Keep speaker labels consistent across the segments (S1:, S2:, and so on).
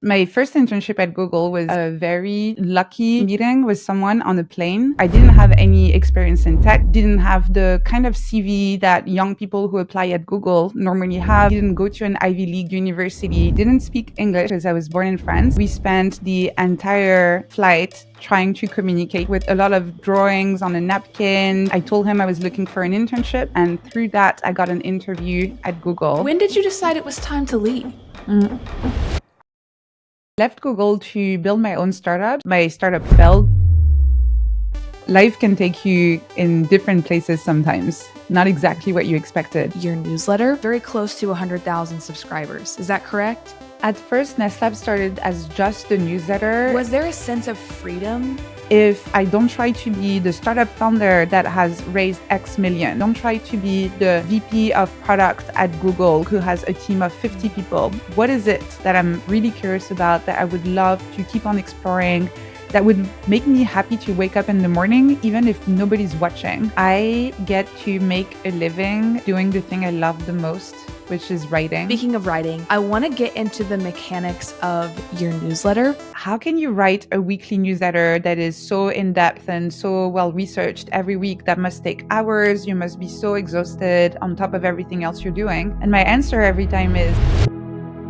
S1: My first internship at Google was a very lucky meeting with someone on a plane. I didn't have any experience in tech, didn't have the kind of CV that young people who apply at Google normally have, didn't go to an Ivy League university, didn't speak English because I was born in France. We spent the entire flight trying to communicate with a lot of drawings on a napkin. I told him I was looking for an internship, and through that, I got an interview at Google.
S2: When did you decide it was time to leave?
S1: Left Google to build my own startup. My startup failed. Life can take you in different places sometimes, not exactly what you expected.
S2: Your newsletter, very close to 100,000 subscribers. Is that correct?
S1: At first, Ness Labs started as just a newsletter.
S2: Was there a sense of freedom?
S1: If I don't try to be the startup founder that has raised X million, don't try to be the VP of product at Google who has a team of 50 people. What is it that I'm really curious about that I would love to keep on exploring, that would make me happy to wake up in the morning, even if nobody's watching? I get to make a living doing the thing I love the most, which is writing.
S2: Speaking of writing, I want to get into the mechanics of your newsletter.
S1: How can you write a weekly newsletter that is so in-depth and so well-researched every week? That must take hours. You must be so exhausted on top of everything else you're doing. And my answer every time is,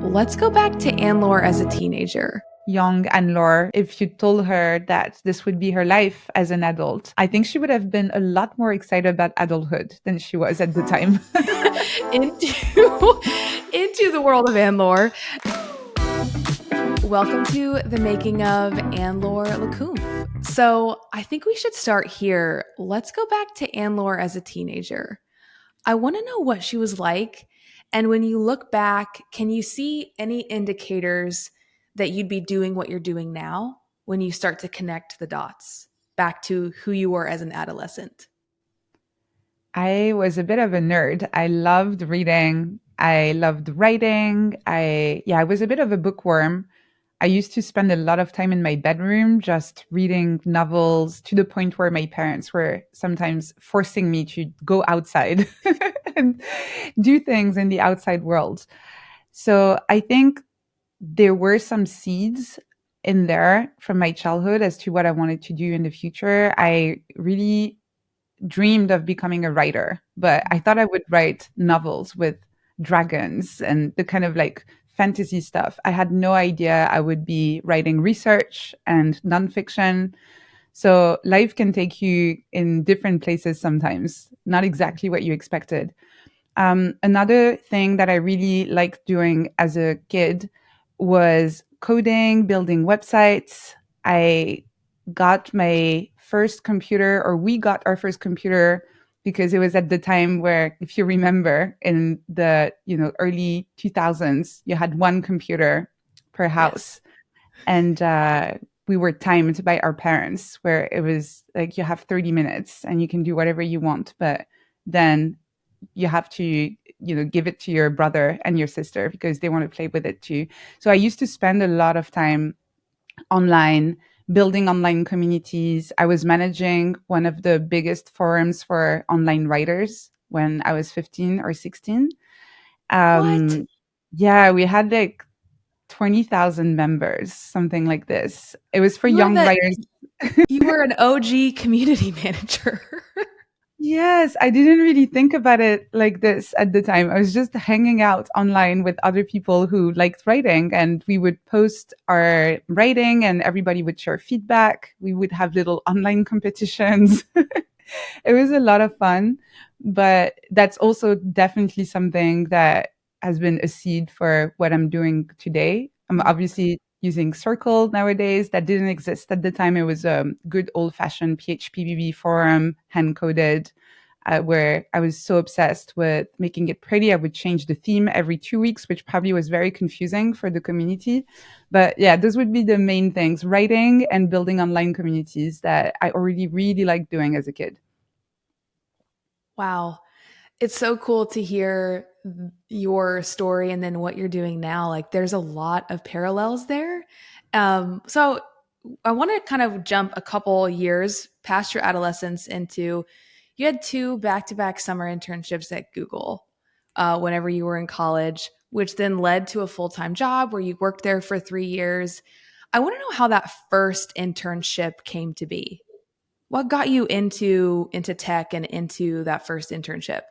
S2: let's go back to Anne-Laure as a teenager.
S1: Young Anne-Laure, if you told her that this would be her life as an adult, I think she would have been a lot more excited about adulthood than she was at the time.
S2: into the world of Anne-Laure. Welcome to the making of Anne-Laure Cunff. So I think we should start here. Let's go back to Anne-Laure as a teenager. I want to know what she was like. And when you look back, can you see any indicators that you'd be doing what you're doing now when you start to connect the dots back to who you were as an adolescent?
S1: I was a bit of a nerd. I loved reading. I loved writing. I was a bit of a bookworm. I used to spend a lot of time in my bedroom just reading novels, to the point where my parents were sometimes forcing me to go outside and do things in the outside world. So I think there were some seeds in there from my childhood as to what I wanted to do in the future. I really dreamed of becoming a writer, but I thought I would write novels with dragons and the kind of like fantasy stuff. I had no idea I would be writing research and nonfiction. So life can take you in different places sometimes, not exactly what you expected. Another thing that I really liked doing as a kid was coding, building websites. I got my first computer, or we got our first computer, because it was at the time where, if you remember, in the early 2000s, you had one computer per house. Yes. And we were timed by our parents, where it was like you have 30 minutes and you can do whatever you want, but then you have to give it to your brother and your sister because they want to play with it too. So I used to spend a lot of time online, building online communities. I was managing one of the biggest forums for online writers when I was 15 or 16.
S2: What?
S1: Yeah, we had like 20,000 members, something like this. It was for young writers.
S2: You were an OG community manager.
S1: Yes, I didn't really think about it like this at the time. I was just hanging out online with other people who liked writing, and we would post our writing and everybody would share feedback. We would have little online competitions. It was a lot of fun, but that's also definitely something that has been a seed for what I'm doing today. I'm obviously using Circle nowadays. That didn't exist at the time. It was a good old-fashioned PHP forum, hand-coded, where I was so obsessed with making it pretty. I would change the theme every 2 weeks, which probably was very confusing for the community. But yeah, those would be the main things: writing and building online communities that I already really liked doing as a kid.
S2: Wow. It's so cool to hear your story and then what you're doing now. Like there's a lot of parallels there. So I want to kind of jump a couple years past your adolescence into, you had 2 back-to-back summer internships at Google whenever you were in college. which then led to a full time job where you worked there for 3 years. I want to know how that first internship came to be. What got you into tech and into that first internship?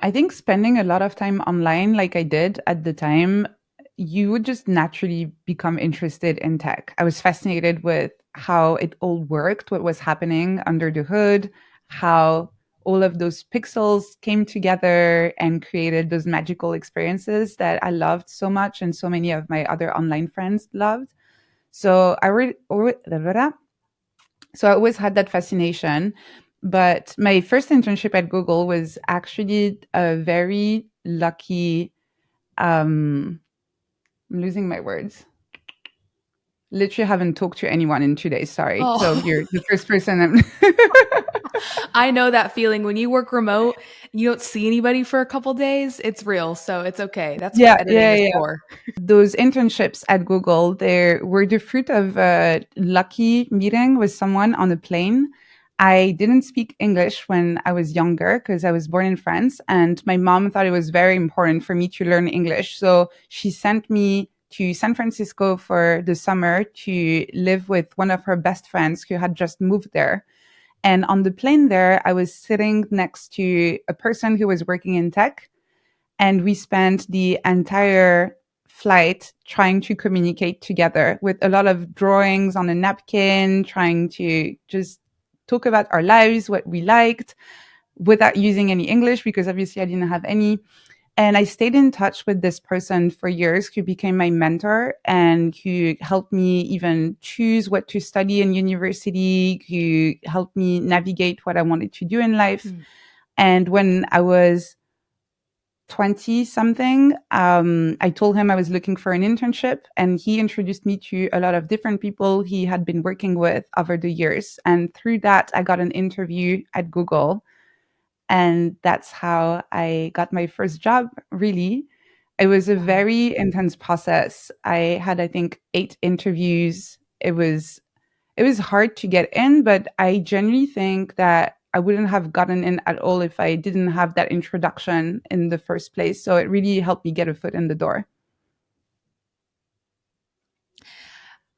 S1: I think spending a lot of time online, like I did at the time, you would just naturally become interested in tech. I was fascinated with how it all worked, what was happening under the hood, how all of those pixels came together and created those magical experiences that I loved so much and so many of my other online friends loved. So I always had that fascination. But my first internship at Google was actually a very lucky, I'm losing my words. Literally haven't talked to anyone in 2 days. Sorry. So
S2: Oh,
S1: you're the first person I'm
S2: I know that feeling when you work remote, you don't see anybody for a couple days. It's real, so it's okay. That's what
S1: yeah,
S2: editing
S1: yeah,
S2: is
S1: yeah.
S2: for.
S1: Those internships at Google, they were the fruit of a lucky meeting with someone on a plane. I didn't speak English when I was younger because I was born in France, and my mom thought it was very important for me to learn English. So she sent me to San Francisco for the summer to live with one of her best friends who had just moved there. And on the plane there, I was sitting next to a person who was working in tech, and we spent the entire flight trying to communicate together with a lot of drawings on a napkin, trying to just talk about our lives, what we liked, without using any English, because obviously I didn't have any. And I stayed in touch with this person for years who became my mentor and who helped me even choose what to study in university, who helped me navigate what I wanted to do in life.
S2: Mm.
S1: And when I was 20 something, I told him I was looking for an internship, and he introduced me to a lot of different people he had been working with over the years. And through that, I got an interview at Google. And that's how I got my first job, really. It was a
S2: Wow.
S1: very intense process. I had, I think, 8 interviews. It was hard to get in, but I genuinely think that I wouldn't have gotten in at all if I didn't have that introduction in the first place. So it really helped me get a foot in the door.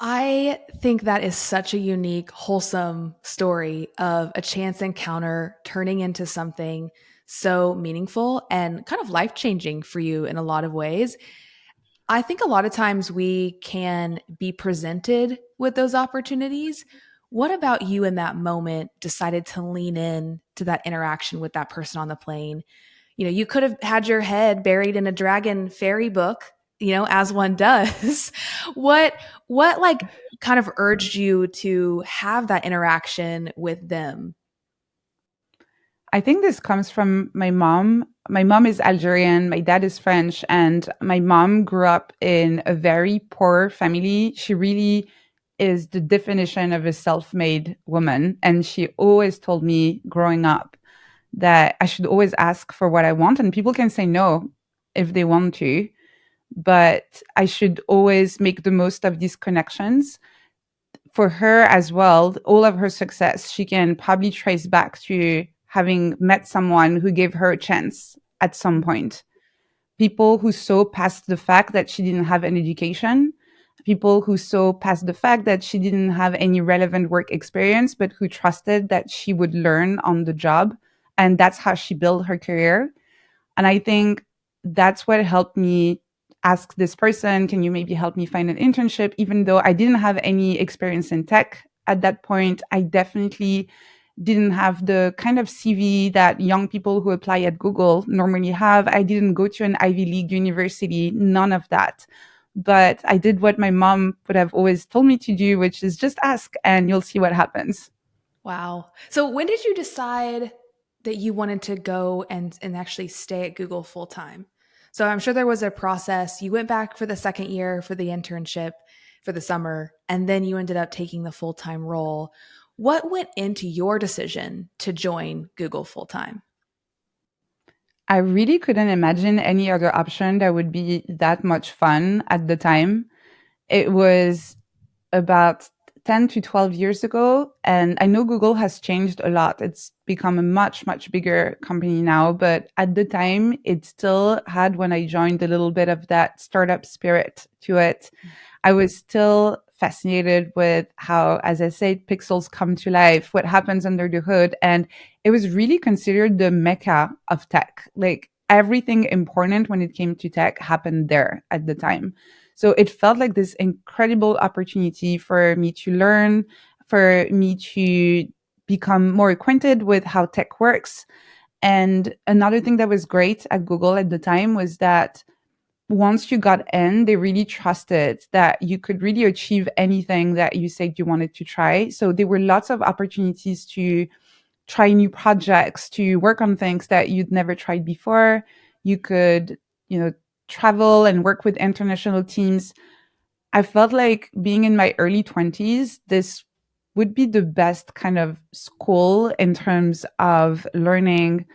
S2: I think that is such a unique, wholesome story of a chance encounter turning into something so meaningful and kind of life changing for you in a lot of ways. I think a lot of times we can be presented with those opportunities. What about you in that moment decided to lean in to that interaction with that person on the plane? You know, you could have had your head buried in a dragon fairy book, as one does. what what like kind of urged you to have that interaction with them?
S1: I think this comes from my mom. My mom is Algerian, my dad is French, and my mom grew up in a very poor family. She really is the definition of a self made woman. And she always told me growing up that I should always ask for what I want, and people can say no if they want to, but I should always make the most of these connections. For her as well, all of her success, she can probably trace back to having met someone who gave her a chance at some point. People who saw past the fact that she didn't have an education, people who saw past the fact that she didn't have any relevant work experience, but who trusted that she would learn on the job. And that's how she built her career. And I think that's what helped me ask this person, can you maybe help me find an internship? Even though I didn't have any experience in tech at that point, I definitely didn't have the kind of CV that young people who apply at Google normally have. I didn't go to an Ivy League university, none of that. But I did what my mom would have always told me to do, which is just ask and you'll see what happens.
S2: Wow. So when did you decide that you wanted to go and actually stay at Google full time? So I'm sure there was a process. You went back for the second year for the internship for the summer, and then you ended up taking the full time role. What went into your decision to join Google full time?
S1: I really couldn't imagine any other option that would be that much fun at the time. It was about 10 to 12 years ago. And I know Google has changed a lot. It's become a much, much bigger company now. But at the time, it still had, when I joined, a little bit of that startup spirit to it. I was still fascinated with how, as I said, pixels come to life, what happens under the hood. And it was really considered the mecca of tech. Like everything important when it came to tech happened there at the time. So it felt like this incredible opportunity for me to learn, for me to become more acquainted with how tech works. And another thing that was great at Google at the time was that once you got in, they really trusted that you could really achieve anything that you said you wanted to try. So there were lots of opportunities to try new projects, to work on things that you'd never tried before. You could, you know, travel and work with international teams. I felt like being in my early 20s, this would be the best kind of school in terms of learning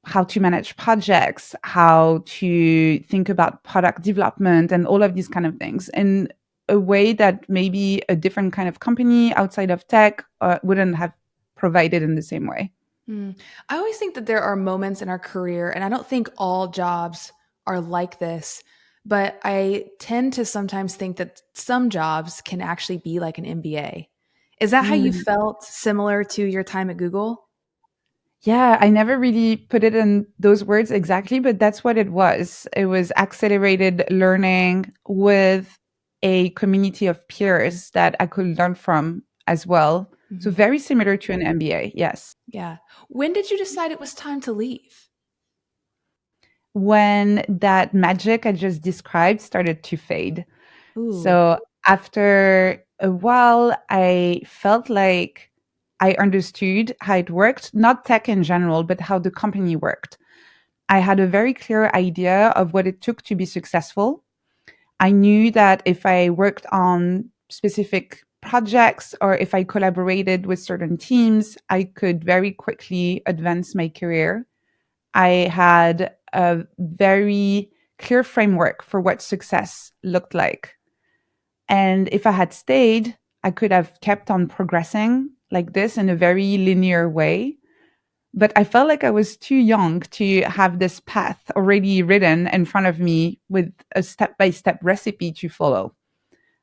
S1: how to manage projects, how to think about product development, and all of these kind of things in a way that maybe a different kind of company outside of tech wouldn't have provided in the same way.
S2: Mm. I always think that there are moments in our career, and I don't think all jobs are like this, but I tend to sometimes think that some jobs can actually be like an MBA. Is that how you
S1: Mm.
S2: felt similar to your time at Google?
S1: Yeah, I never really put it in those words exactly, but that's what it was. It was accelerated learning with a community of peers that I could learn from as well. So
S2: Mhm.
S1: very similar to an MBA, yes.
S2: Yeah. When did you decide it was time to leave?
S1: When that magic I just described started to fade.
S2: Ooh.
S1: So after a while, I felt like I understood how it worked, not tech in general, but how the company worked. I had a very clear idea of what it took to be successful. I knew that if I worked on specific projects or if I collaborated with certain teams, I could very quickly advance my career. I had a very clear framework for what success looked like. And if I had stayed, I could have kept on progressing like this in a very linear way. But I felt like I was too young to have this path already written in front of me with a step by step recipe to follow.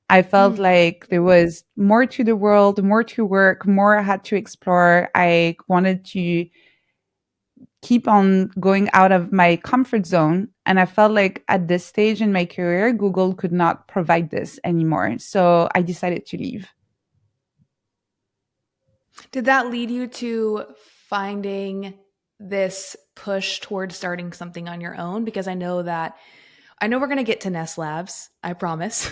S1: I felt
S2: Mm.
S1: like there was more to the world, more to work, more I had to explore. I wanted to keep on going out of my comfort zone. And I felt like at this stage in my career, Google could not provide this anymore. So I decided to leave.
S2: Did that lead you to finding this push towards starting something on your own? Because I know we're going to get to Ness Labs, I promise.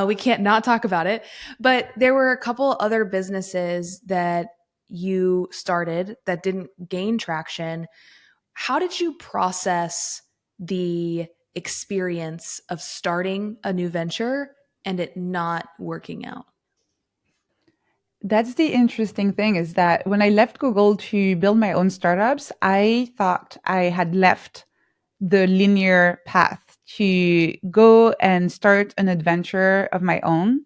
S2: We can't not talk about it. But there were a couple other businesses that you started that didn't gain traction. How did you process the experience of starting a new venture and it not working out?
S1: That's the interesting thing is that when I left Google to build my own startups, I thought I had left the linear path to go and start an adventure of my own.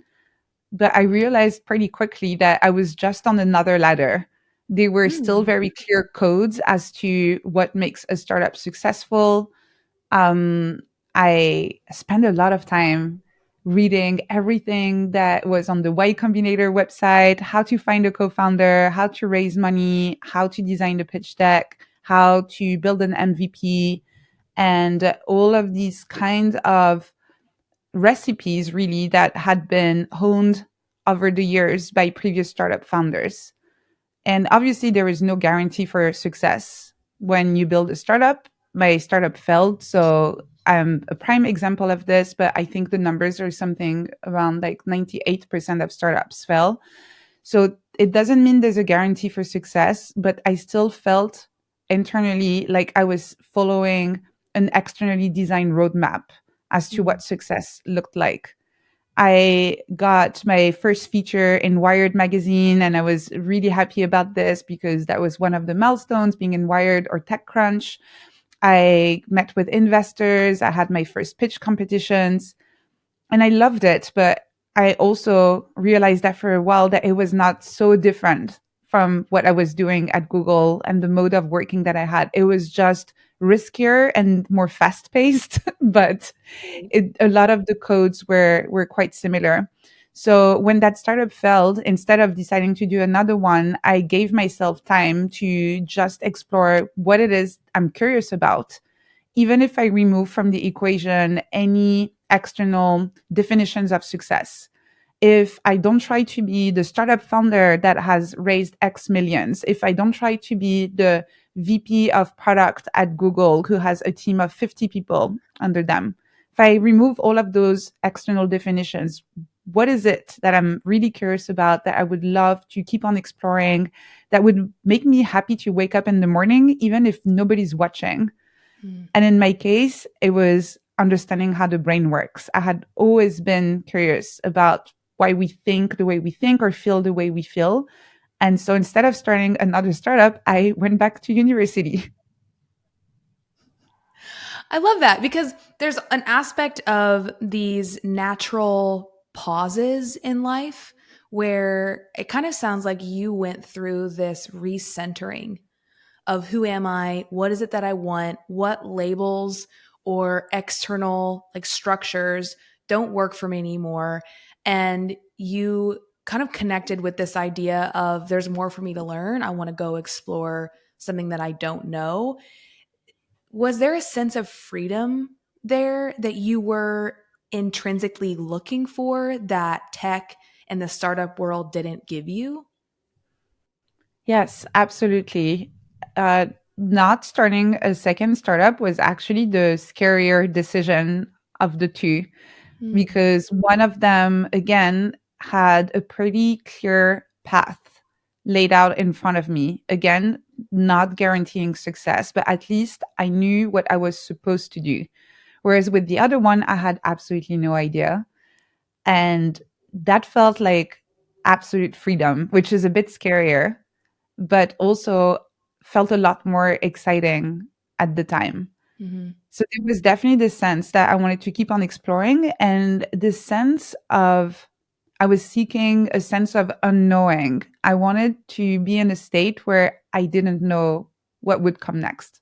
S1: But I realized pretty quickly that I was just on another ladder. There were still
S2: Mm.
S1: very clear codes as to what makes a startup successful. Um, I spent a lot of time reading everything that was on the Y Combinator website, how to find a co-founder, how to raise money, how to design the pitch deck, how to build an MVP, and all of these kinds of recipes really that had been honed over the years by previous startup founders. And obviously, there is no guarantee for success when you build a startup. My startup failed. So I'm a prime example of this, but I think the numbers are something around like 98% of startups fail. So it doesn't mean there's a guarantee for success, but I still felt internally like I was following an externally designed roadmap as to
S2: Mm.
S1: what success looked like. I got my first feature in Wired magazine, and I was really happy about this because that was one of the milestones being in Wired or TechCrunch. I met with investors. I had my first pitch competitions and I loved it. But I also realized after a while that it was not so different from what I was doing at Google and the mode of working that I had. It was just riskier and more fast paced, but a lot of the codes were quite similar. So when that startup failed, instead of deciding to do another one, I gave myself time to just explore what it is I'm curious about. Even if I remove from the equation any external definitions of success, if I don't try to be the startup founder that has raised X millions, if I don't try to be the VP of product at Google who has a team of 50 people under them, if I remove all of those external definitions, what is it that I'm really curious about that I would love to keep on exploring, that would make me happy to wake up in the morning, even if nobody's watching?
S2: Mm.
S1: And in my case, it was understanding how the brain works. I had always been curious about why we think the way we think or feel the way we feel. And so instead of starting another startup, I went back to university.
S2: I love that because there's an aspect of these natural pauses in life where it kind of sounds like you went through this recentering of who am I? What is it that I want? What labels or external like structures don't work for me anymore? And you kind of connected with this idea of there's more for me to learn. I want to go explore something that I don't know. Was there a sense of freedom there that you were intrinsically looking for that tech and the startup world didn't give you?
S1: Yes, absolutely. Uh, Not starting a second startup was actually the scarier decision of the two,
S2: Mm.
S1: because one of them, again, had a pretty clear path laid out in front of me. Again, not guaranteeing success, but at least I knew what I was supposed to do. Whereas with the other one, I had absolutely no idea. And that felt like absolute freedom, which is a bit scarier, but also felt a lot more exciting at the time.
S2: Mm-hmm.
S1: So there was definitely this sense that I wanted to keep on exploring, and this sense of I was seeking a sense of unknowing. I wanted to be in a state where I didn't know what would come next.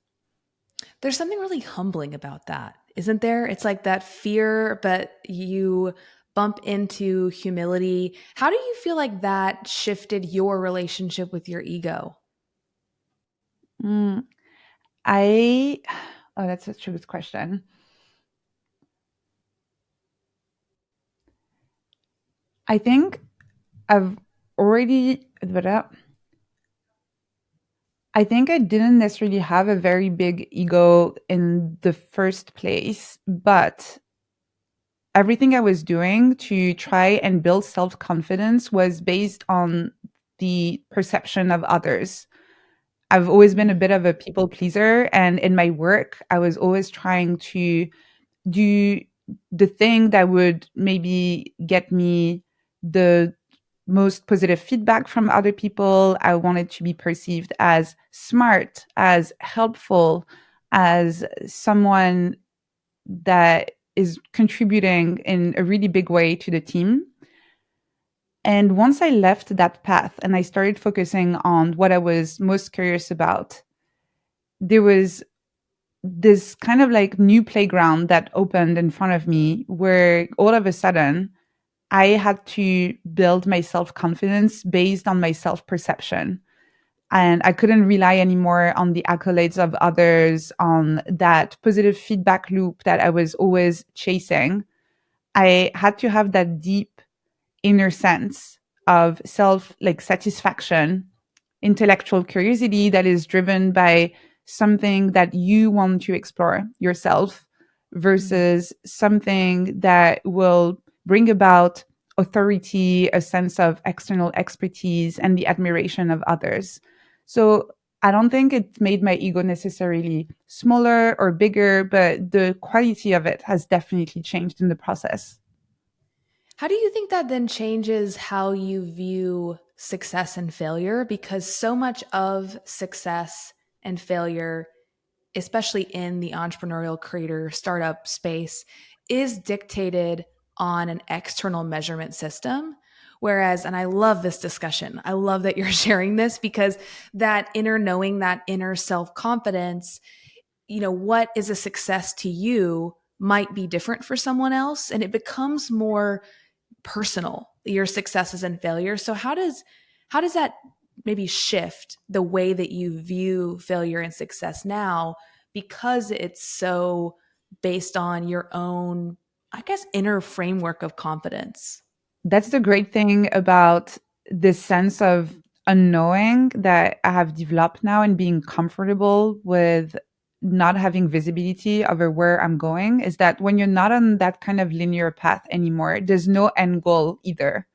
S2: There's something really humbling about that, isn't there? It's like that fear, but you bump into humility. How do you feel like that shifted your relationship with your ego?
S1: Mm, I, oh, that's such a good question. I think I've already, I think I didn't necessarily have a very big ego in the first place, but everything I was doing to try and build self confidence was based on the perception of others. I've always been a
S2: Mm.
S1: bit of a people pleaser. And in my work, I was always trying to do the thing that would maybe get me the most positive feedback from other people. I wanted to be perceived as smart, as helpful, as someone that is contributing in a really big way to the team. And once I left that path and I started focusing on what I was most curious about, there was this kind of like new playground that opened in front of me where all of a sudden I had to build my self confidence based on my self perception. And I couldn't rely anymore on the accolades of others, on that positive feedback loop that I was always chasing. I had to have that deep inner sense of self like satisfaction, intellectual curiosity that is driven by something that you want to explore yourself
S2: Mm.
S1: versus something that will bring about authority, a sense of external expertise, and the admiration of others. So I don't think it made my ego necessarily smaller or bigger, but the quality of it has definitely changed in the process.
S2: How do you think that then changes how you view success and failure? Because so much of success and failure, especially in the entrepreneurial creator startup space, is dictated on an external measurement system. Whereas, and I love this discussion, I love that you're sharing this because that inner knowing, that inner self confidence, what is a success to you might be different for someone else. And it becomes more personal, your successes and failures. So how does that maybe shift the way that you view failure and success now, because it's so based on your own, I guess, inner framework of confidence?
S1: That's the great thing about this sense of unknowing that I have developed now and being comfortable with not having visibility over where I'm going is that when you're not on that kind of linear path anymore, there's no end goal either.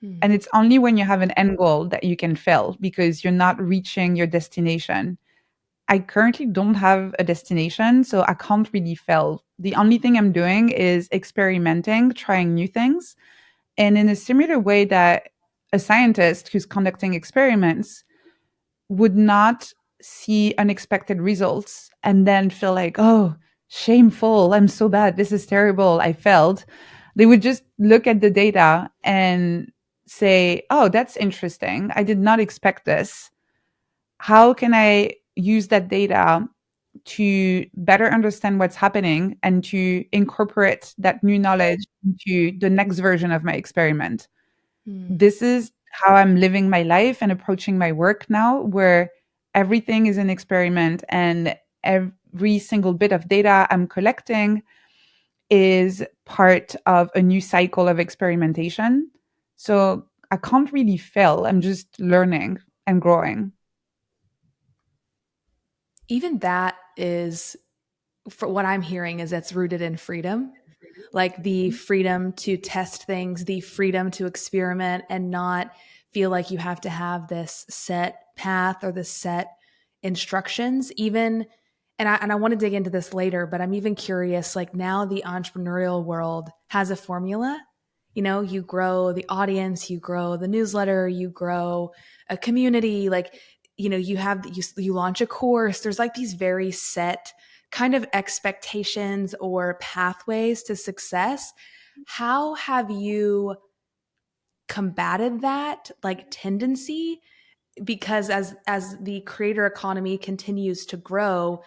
S2: Hmm.
S1: And it's only when you have an end goal that you can fail because you're not reaching your destination. I currently don't have a destination, so I can't really fail. The only thing I'm doing is experimenting, trying new things. And in a similar way that a scientist who's conducting experiments would not see unexpected results and then feel like, oh, shameful, I'm so bad, this is terrible, I failed. They would just look at the data and say, oh, that's interesting. I did not expect this. How can I use that data to better understand what's happening and to incorporate that new knowledge into the next version of my experiment?
S2: Hmm.
S1: This is how I'm living my life and approaching my work now, where everything is an experiment and every single bit of data I'm collecting is part of a new cycle of experimentation. So I can't really fail. I'm just learning and growing.
S2: Even that is, for what I'm hearing, is that's rooted in freedom, like the freedom to test things, the freedom to experiment and not feel like you have to have this set path or this set instructions. Even, and I want to dig into this later, but I'm even curious, like now the entrepreneurial world has a formula. You grow the audience, you grow the newsletter, you grow a community, like, you launch a course. There's like these very set kind of expectations or pathways to success. How have you combated that like tendency? Because as the creator economy continues to grow,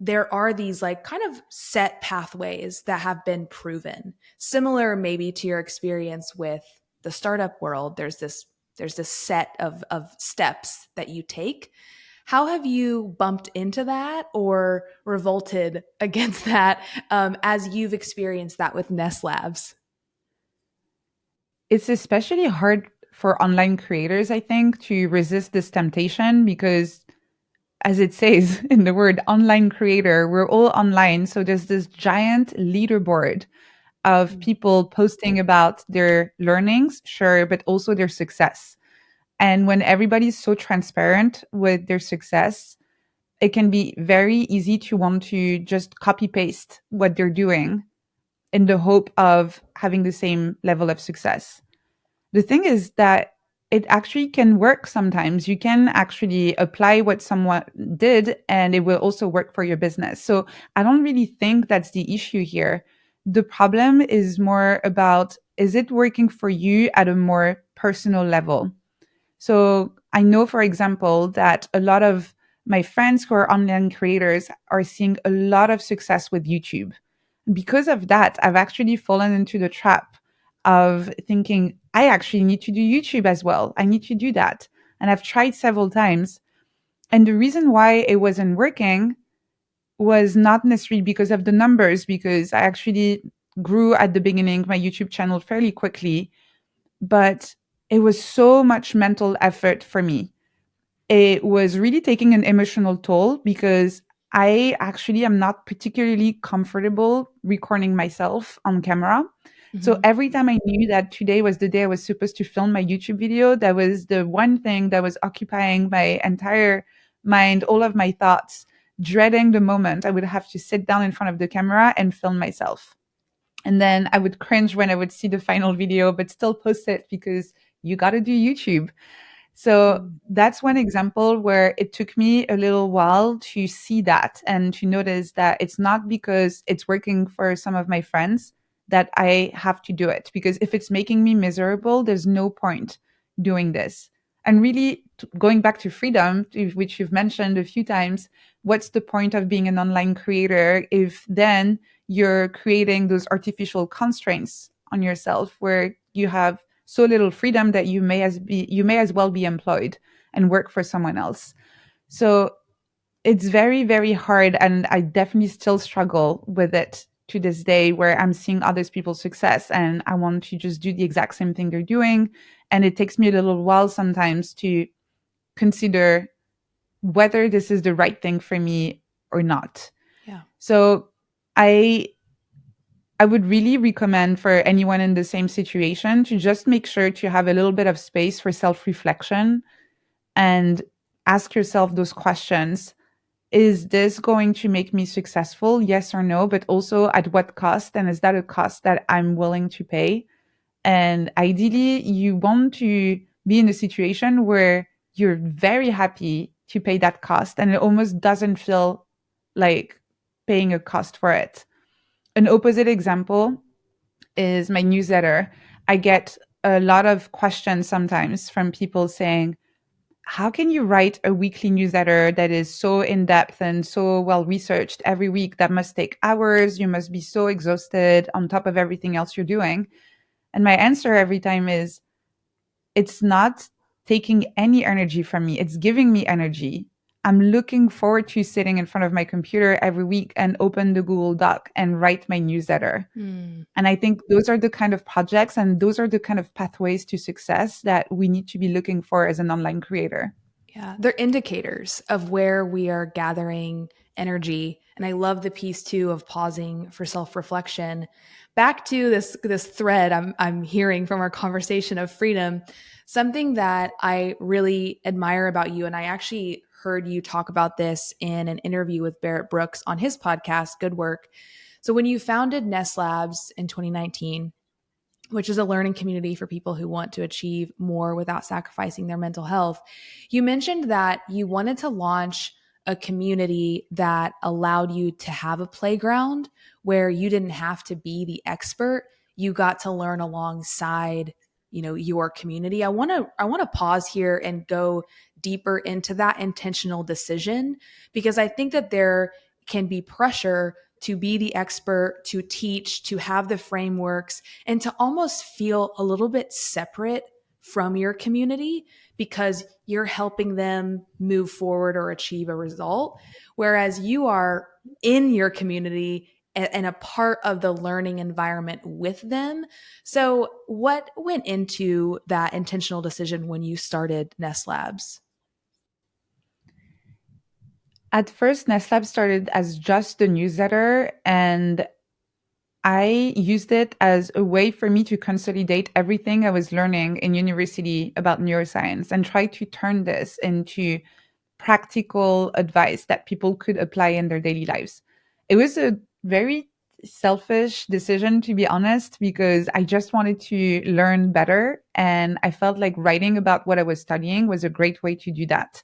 S2: there are these like kind of set pathways that have been proven. Similar maybe to your experience with the startup world, there's this set of steps that you take. How have you bumped into that or revolted against that, as you've experienced that with Ness Labs?
S1: It's especially hard for online creators, I think, to resist this temptation because, as it says in the word online creator, we're all online. So there's this giant leaderboard of people posting about their learnings, sure, but also their success. And when everybody's so transparent with their success, it can be very easy to want to just copy paste what they're doing in the hope of having the same level of success. The thing is that it actually can work sometimes. You can actually apply what someone did and it will also work for your business. So I don't really think that's the issue here. The problem is more about, is it working for you at a more personal level? So I know, for example, that a lot of my friends who are online creators are seeing a lot of success with YouTube. Because of that, I've actually fallen into the trap of thinking, I actually need to do YouTube as well. I need to do that. And I've tried several times. And the reason why it wasn't working was not necessarily because of the numbers, because I actually grew at the beginning my YouTube channel fairly quickly, but it was so much mental effort for me. It was really taking an emotional toll because I actually am not particularly comfortable recording myself on camera. So
S2: Mm-hmm.
S1: every time I knew that today was the day I was supposed to film my YouTube video, that was the one thing that was occupying my entire mind, all of my thoughts, dreading the moment I would have to sit down in front of the camera and film myself. And then I would cringe when I would see the final video, but still post it because you got to do YouTube. So
S2: Mm.
S1: that's one example where it took me a little while to see that and to notice that it's not because it's working for some of my friends. that I have to do it, because if it's making me miserable, there's no point doing this. And really, going back to freedom, which you've mentioned a few times, what's the point of being an online creator if then you're creating those artificial constraints on yourself where you have so little freedom that you may as well be employed and work for someone else. So it's very, very hard. And I definitely still struggle with it to this day, where I'm seeing others people's success and I want to just do the exact same thing they're doing. And it takes me a little while sometimes to consider whether this is the right thing for me or not.
S2: Yeah.
S1: So I I would really recommend for anyone in the same situation to just make sure to have a little bit of space for self-reflection and ask yourself those questions. Is this going to make me successful? Yes or no, but also at what cost? And is that a cost that I'm willing to pay? And ideally, you want to be in a situation where you're very happy to pay that cost and it almost doesn't feel like paying a cost for it. An opposite example is my newsletter. I get a lot of questions sometimes from people saying, how can you write a weekly newsletter that is so in depth and so well researched every week? That must take hours. You must be so exhausted on top of everything else you're doing. And my answer every time is, it's not taking any energy from me, it's giving me energy. I'm looking forward to sitting in front of my computer every week and open the Google Doc and write my newsletter.
S2: Mm.
S1: And I think those are the kind of projects and those are the kind of pathways to success that we need to be looking for as an online creator.
S2: Yeah, they're indicators of where we are gathering energy. And I love the piece too of pausing for self-reflection. Back to this thread I'm hearing from our conversation of freedom, something that I really admire about you, and I actually heard you talk about this in an interview with Barrett Brooks on his podcast, Good Work. So when you founded Ness Labs in 2019, which is a learning community for people who want to achieve more without sacrificing their mental health. You mentioned that you wanted to launch a community that allowed you to have a playground where you didn't have to be the expert. You got to learn alongside, your community. I want to pause here and go deeper into that intentional decision, because I think that there can be pressure to be the expert, to teach, to have the frameworks, and to almost feel a little bit separate from your community because you're helping them move forward or achieve a result. Whereas you are in your community and a part of the learning environment with them. So, what went into that intentional decision when you started Ness Labs?
S1: At first, Ness Labs started as just a newsletter, and I used it as a way for me to consolidate everything I was learning in university about neuroscience and try to turn this into practical advice that people could apply in their daily lives. It was a very selfish decision, to be honest, because I just wanted to learn better. And I felt like writing about what I was studying was a great way to do that.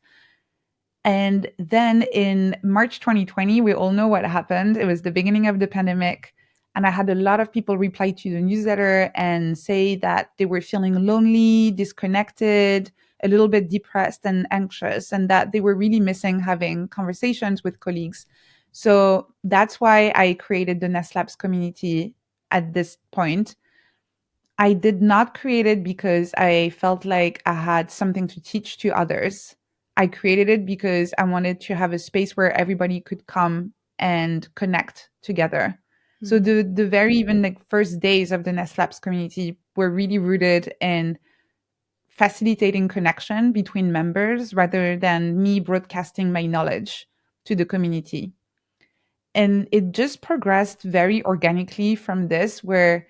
S1: And then in March 2020, we all know what happened. It was the beginning of the pandemic. And I had a lot of people reply to the newsletter and say that they were feeling lonely, disconnected, a little bit depressed and anxious, and that they were really missing having conversations with colleagues. So that's why I created the Ness Labs community at this point. I did not create it because I felt like I had something to teach to others. I created it because I wanted to have a space where everybody could come and connect together. So
S2: Hmm.
S1: the very even like first days of the Nest Labs community were really rooted in facilitating connection between members rather than me broadcasting my knowledge to the community. And it just progressed very organically from this, where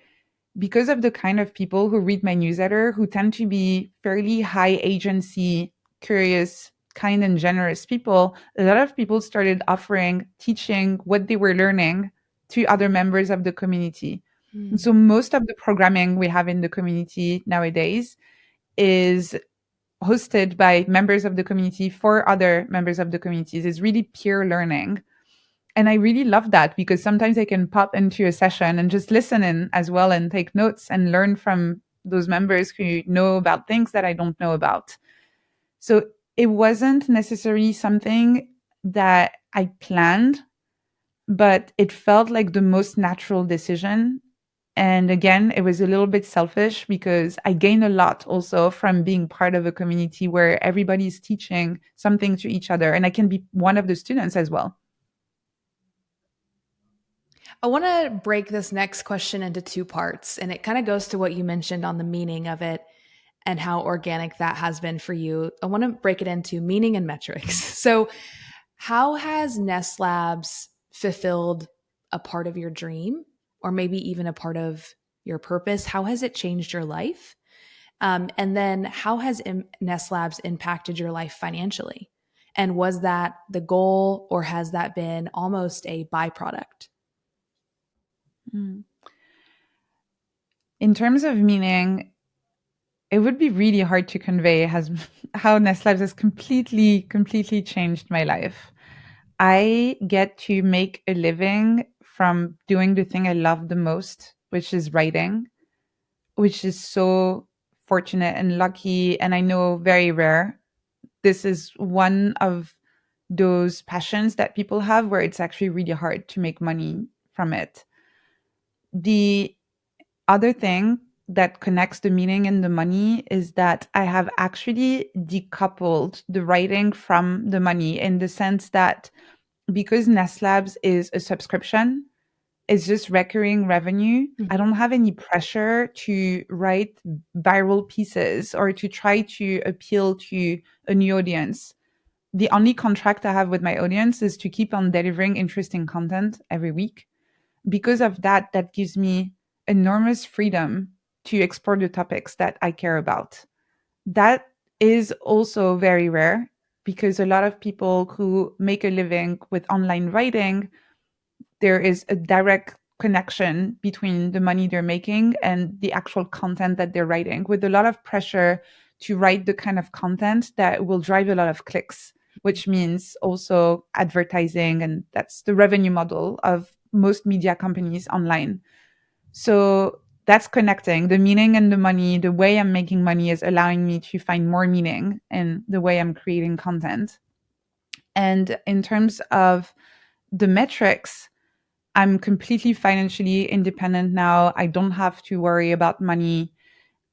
S1: because of the kind of people who read my newsletter, who tend to be fairly high agency, curious, kind, and generous people, a lot of people started offering teaching what they were learning to other members of the community. And
S2: Hmm.
S1: so most of the programming we have in the community nowadays is hosted by members of the community for other members of the communities. It's really peer learning. And I really love that because sometimes I can pop into a session and just listen in as well and take notes and learn from those members who know about things that I don't know about. So it wasn't necessarily something that I planned, but it felt like the most natural decision. And again, it was a little bit selfish because I gain a lot also from being part of a community where everybody's teaching something to each other. And I can be one of the students as well.
S2: I want to break this next question into two parts, and it kind of goes to what you mentioned on the meaning of it and how organic that has been for you. I want to break it into meaning and metrics. So, how has Ness Labs fulfilled a part of your dream, or maybe even a part of your purpose? How has it changed your life? And then, how has Ness Labs impacted your life financially? And was that the goal, or has that been almost a byproduct?
S1: Mm. In terms of meaning, it would be really hard to convey how Ness Labs has completely changed my life. I get to make a living from doing the thing I love the most, which is writing, which is so fortunate and lucky. And I know very rare. This is one of those passions that people have where it's actually really hard to make money from it. The other thing that connects the meaning and the money is that I have actually decoupled the writing from the money in the sense that because Ness Labs is a subscription, it's just recurring revenue. I
S2: Mhm.
S1: don't have any pressure to write viral pieces or to try to appeal to a new audience. The only contract I have with my audience is to keep on delivering interesting content every week. Because of that, that gives me enormous freedom to explore the topics that I care about. That is also very rare because a lot of people who make a living with online writing, there is a direct connection between the money they're making and the actual content that they're writing, with a lot of pressure to write the kind of content that will drive a lot of clicks, which means also advertising. And that's the revenue model of most media companies online. So that's connecting the meaning and the money. The way I'm making money is allowing me to find more meaning in the way I'm creating content. And in terms of the metrics, I'm completely financially independent now. I don't have to worry about money.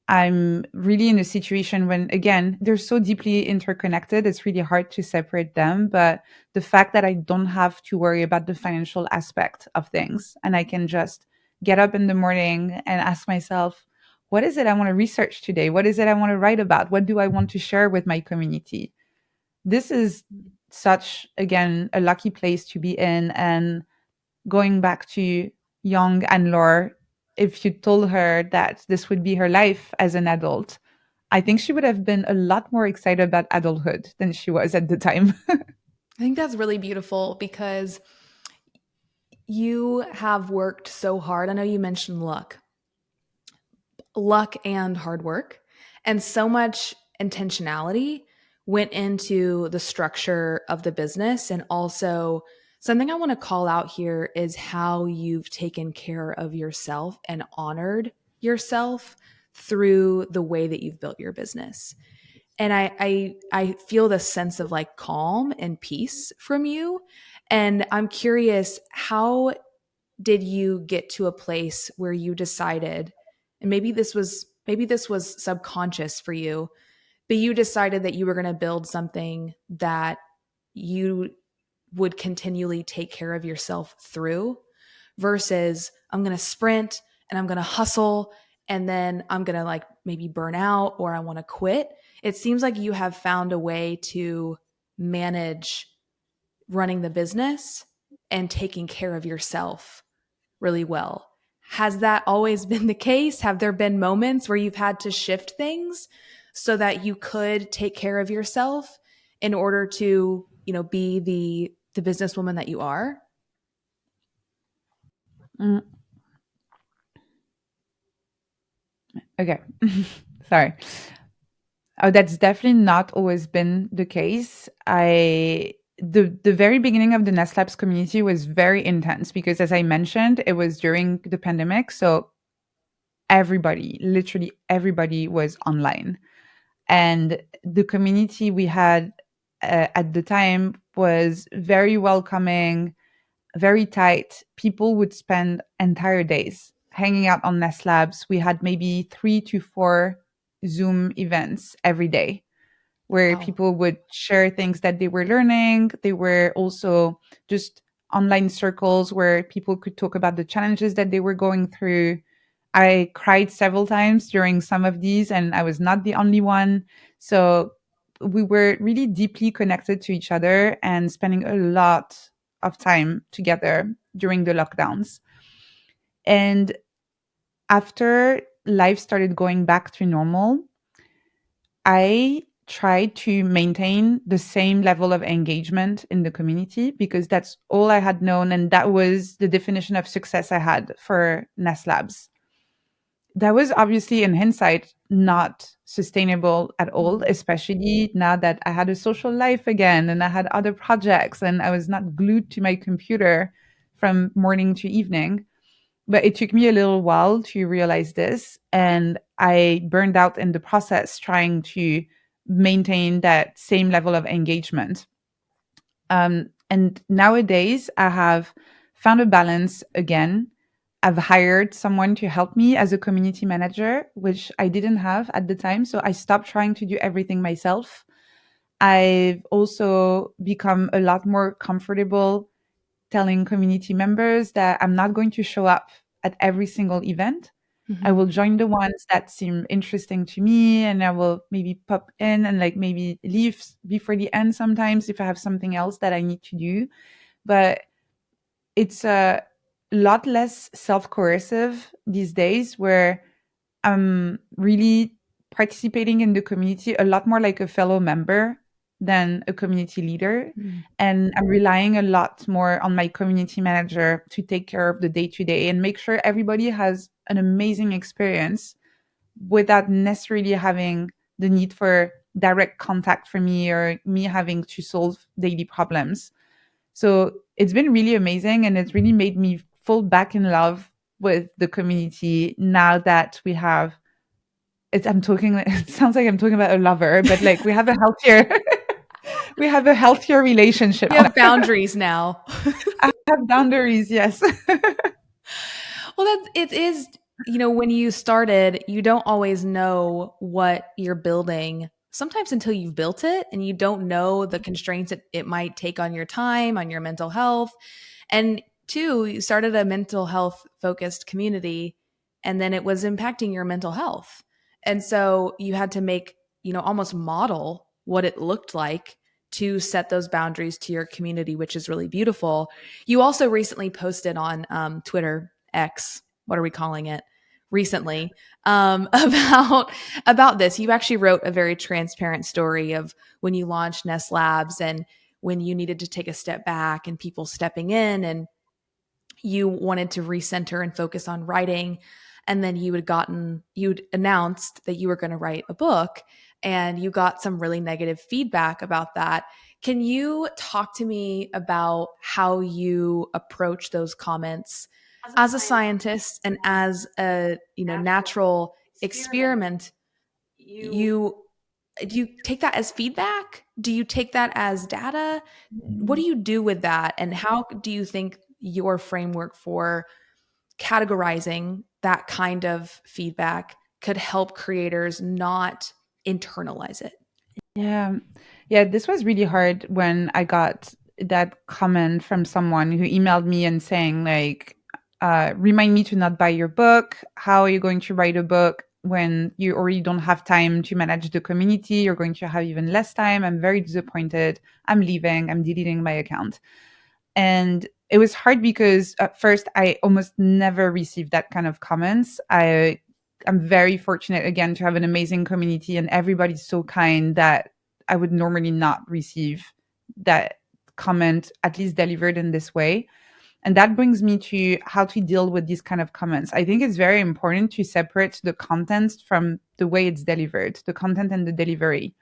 S1: I'm really in a situation when, again, they're so deeply interconnected, it's really hard to separate them. But the fact that I don't have to worry about the financial aspect of things and I can just get up in the morning and ask myself, what is it I want to research today? What is it I want to write about? What do I want to share with my community? This is such, again, a lucky place to be in. And going back to young Anne-Laure, if you told her that this would be her life as an adult, I think she would have been a lot more excited about adulthood than she was at the time.
S2: I think that's really beautiful because you have worked so hard. I know you mentioned luck and hard work, and so much intentionality went into the structure of the business. And also, something I want to call out here is how you've taken care of yourself and honored yourself through the way that you've built your business. And I feel this sense of like calm and peace from you. And I'm curious, how did you get to a place where you decided, and maybe this was subconscious for you, but you decided that you were going to build something that you would continually take care of yourself through, versus I'm going to sprint and I'm going to hustle and then I'm going to like maybe burn out or I want to quit. It seems like you have found a way to manage running the business and taking care of yourself really well. Has that always been the case? Have there been moments where you've had to shift things so that you could take care of yourself in order to, be the businesswoman that you are?
S1: Mm, okay. Sorry. Oh, that's definitely not always been the case. I the very beginning of the Ness Labs community was very intense because, as I mentioned, it was during the pandemic. So everybody, literally everybody, was online, and the community we had at the time was very welcoming, very tight. People would spend entire days hanging out on Nest Labs. We had maybe 3 to 4 Zoom events every day where
S2: Wow.
S1: people would share things that they were learning. They were also just online circles where people could talk about the challenges that they were going through. I cried several times during some of these, and I was not the only one. So we were really deeply connected to each other and spending a lot of time together during the lockdowns. And after life started going back to normal, I tried to maintain the same level of engagement in the community because that's all I had known. And that was the definition of success I had for Ness Labs. That was obviously, in hindsight, not sustainable at all,
S2: Mhm.
S1: especially now that I had a social life again and I had other projects and I was not glued to my computer from morning to evening. But it took me a little while to realize this. And I burned out in the process trying to maintain that same level of engagement. And nowadays, I have found a balance again. I've hired someone to help me as a community manager, which I didn't have at the time. So I stopped trying to do everything myself. I've also become a lot more comfortable telling community members that I'm not going to show up at every single event. I
S2: Mhm.
S1: will join the ones that seem interesting to me, and I will maybe pop in and like maybe leave before the end sometimes if I have something else that I need to do. But it's a lot less self-coercive these days where I'm really participating in the community a lot more like a fellow member than a community leader.
S2: Mm.
S1: And I'm relying a lot more on my community manager to take care of the day to day and make sure everybody has an amazing experience without necessarily having the need for direct contact for me or me having to solve daily problems. So it's been really amazing and it's really made me fall back in love with the community now that we have I'm talking it sounds like I'm talking about a lover, but like we have a healthier we have a healthier relationship
S2: You
S1: now.
S2: have boundaries now.
S1: I have boundaries, yes.
S2: Well, it is, when you started, you don't always know what you're building sometimes until you've built it and you don't know the constraints it might take on your time, on your mental health. And two, you started a mental health focused community and then it was impacting your mental health. And so you had to make, almost model what it looked like to set those boundaries to your community, which is really beautiful. You also recently posted on Twitter X, what are we calling it? Recently, about this. You actually wrote a very transparent story of when you launched Ness Labs and when you needed to take a step back and people stepping in and you wanted to recenter and focus on writing. And then you'd announced that you were going to write a book and you got some really negative feedback about that. Can you talk to me about how you approach those comments as a scientist and as a, natural experiment? You Do you take that as feedback? Do you take that as data? What do you do with that? And how do you think your framework for categorizing that kind of feedback could help creators not internalize it?
S1: Yeah. Yeah, this was really hard when I got that comment from someone who emailed me and saying like, remind me to not buy your book. How are you going to write a book when you already don't have time to manage the community? You're going to have even less time. I'm very disappointed. I'm leaving. I'm deleting my account. And it was hard because at first I almost never received that kind of comments. I'm very fortunate again to have an amazing community and everybody's so kind that I would normally not receive that comment, at least delivered in this way. And that brings me to how to deal with these kind of comments. I think it's very important to separate the content from the way it's delivered, the content and the delivery.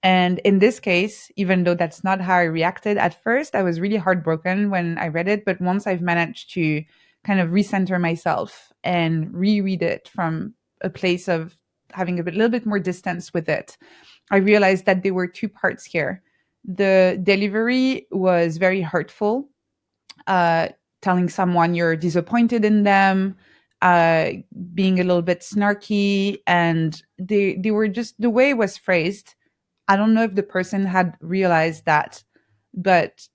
S1: And in this case, even though that's not how I reacted at first, I was really heartbroken when I read it. But once I've managed to kind of recenter myself and reread it from a place of having little bit more distance with it, I realized that there were two parts here. The delivery was very hurtful, uh, telling someone you're disappointed in them, uh, being a little bit snarky, and they were just the way it was phrased. I don't know if the person had realized that, but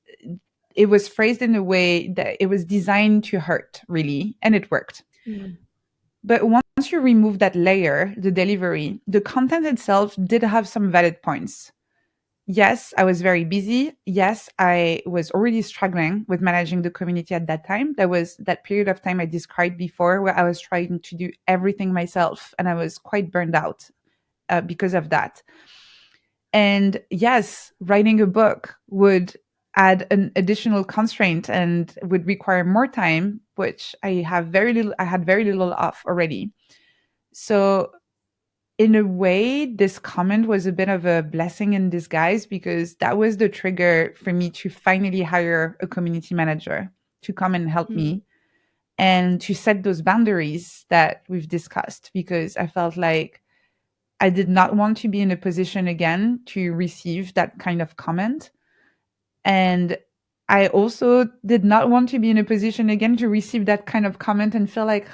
S1: it was phrased in a way that it was designed to hurt, really, and it worked.
S2: Mm.
S1: But once you remove that layer, the delivery, the content itself did have some valid points. Yes, I was very busy. Yes, I was already struggling with managing the community at that time. There was that period of time I described before where I was trying to do everything myself and I was quite burned out because of that. And yes, writing a book would add an additional constraint and would require more time, which I had very little of already. So in a way, this comment was a bit of a blessing in disguise because that was the trigger for me to finally hire a community manager to come and help
S2: Mm.
S1: me and to set those boundaries that we've discussed because I felt like I did not want to be in a position again to receive that kind of comment. And I also did not want to be in a position again to receive that kind of comment and feel like,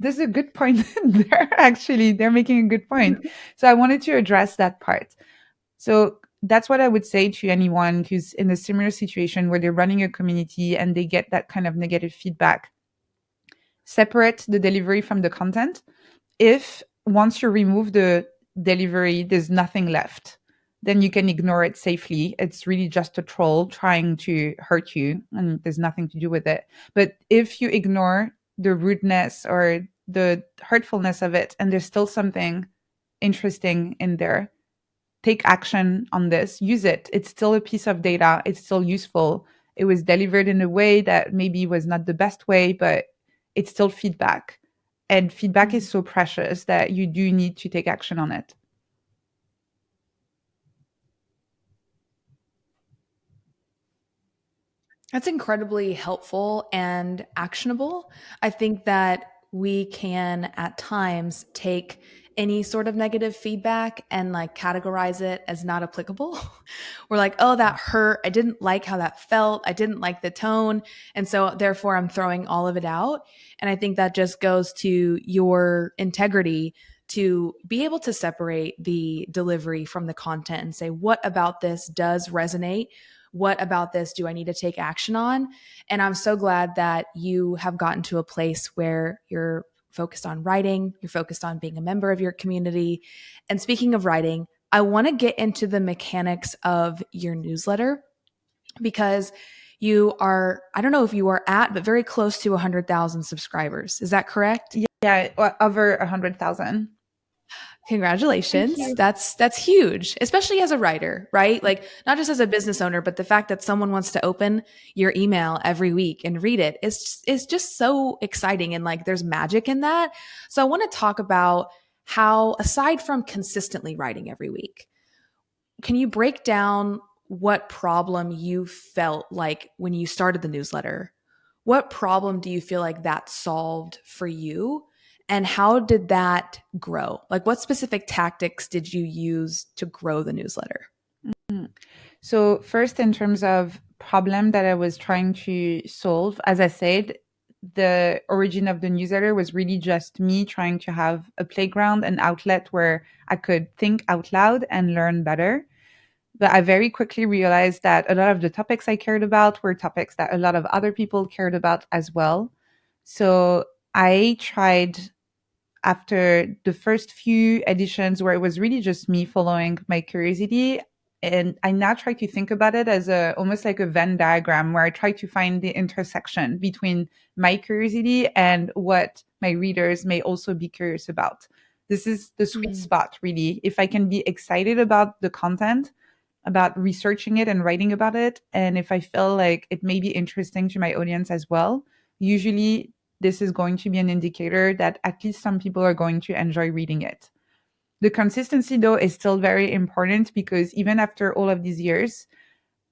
S1: there's a good point there. Actually, they're making a good point. So I wanted to address that part. So that's what I would say to anyone who's in a similar situation where they're running a community and they get that kind of negative feedback. Separate the delivery from the content. If once you remove the delivery, there's nothing left, then you can ignore it safely. It's really just a troll trying to hurt you, and there's nothing to do with it. But if you ignore the rudeness or the hurtfulness of it, and there's still something interesting in there, take action on this, use it. It's still a piece of data, it's still useful. It was delivered in a way that maybe was not the best way, but it's still feedback. And feedback is
S2: Mm.
S1: so precious that you do need to take action on it.
S2: That's incredibly helpful and actionable. I think that we can at times take any sort of negative feedback and like categorize it as not applicable. We're like, oh, that hurt. I didn't like how that felt. I didn't like the tone. And so therefore I'm throwing all of it out. And I think that just goes to your integrity to be able to separate the delivery from the content and say, what about this does resonate? What about this do I need to take action on? And I'm so glad that you have gotten to a place where you're focused on writing, you're focused on being a member of your community. And speaking of writing, I want to get into the mechanics of your newsletter because you are, I don't know if you are at, but very close to 100,000 subscribers. Is that correct?
S1: Yeah, over 100,000. Thank
S2: Congratulations.
S1: you.
S2: That's huge, especially as a writer, right? Like not just as a business owner, but the fact that someone wants to open your email every week and read it is just so exciting and like there's magic in that. So I want to talk about how aside from consistently writing every week, can you break down what problem you felt like when you started the newsletter? What problem do you feel like that solved for you? And how did that grow? Like, what specific tactics did you use to grow the newsletter?
S1: Mhm. So first, in terms of problem that I was trying to solve, as I said, the origin of the newsletter was really just me trying to have a playground, an outlet where I could think out loud and learn better. But I very quickly realized that a lot of the topics I cared about were topics that a lot of other people cared about as well. So I tried after the first few editions where it was really just me following my curiosity. And I now try to think about it as a almost like a Venn diagram where I try to find the intersection between my curiosity and what my readers may also be curious about. This is the sweet
S2: Mm.
S1: spot, really. If I can be excited about the content, about researching it and writing about it, and if I feel like it may be interesting to my audience as well, usually this is going to be an indicator that at least some people are going to enjoy reading it. The consistency, though, is still very important because even after all of these years,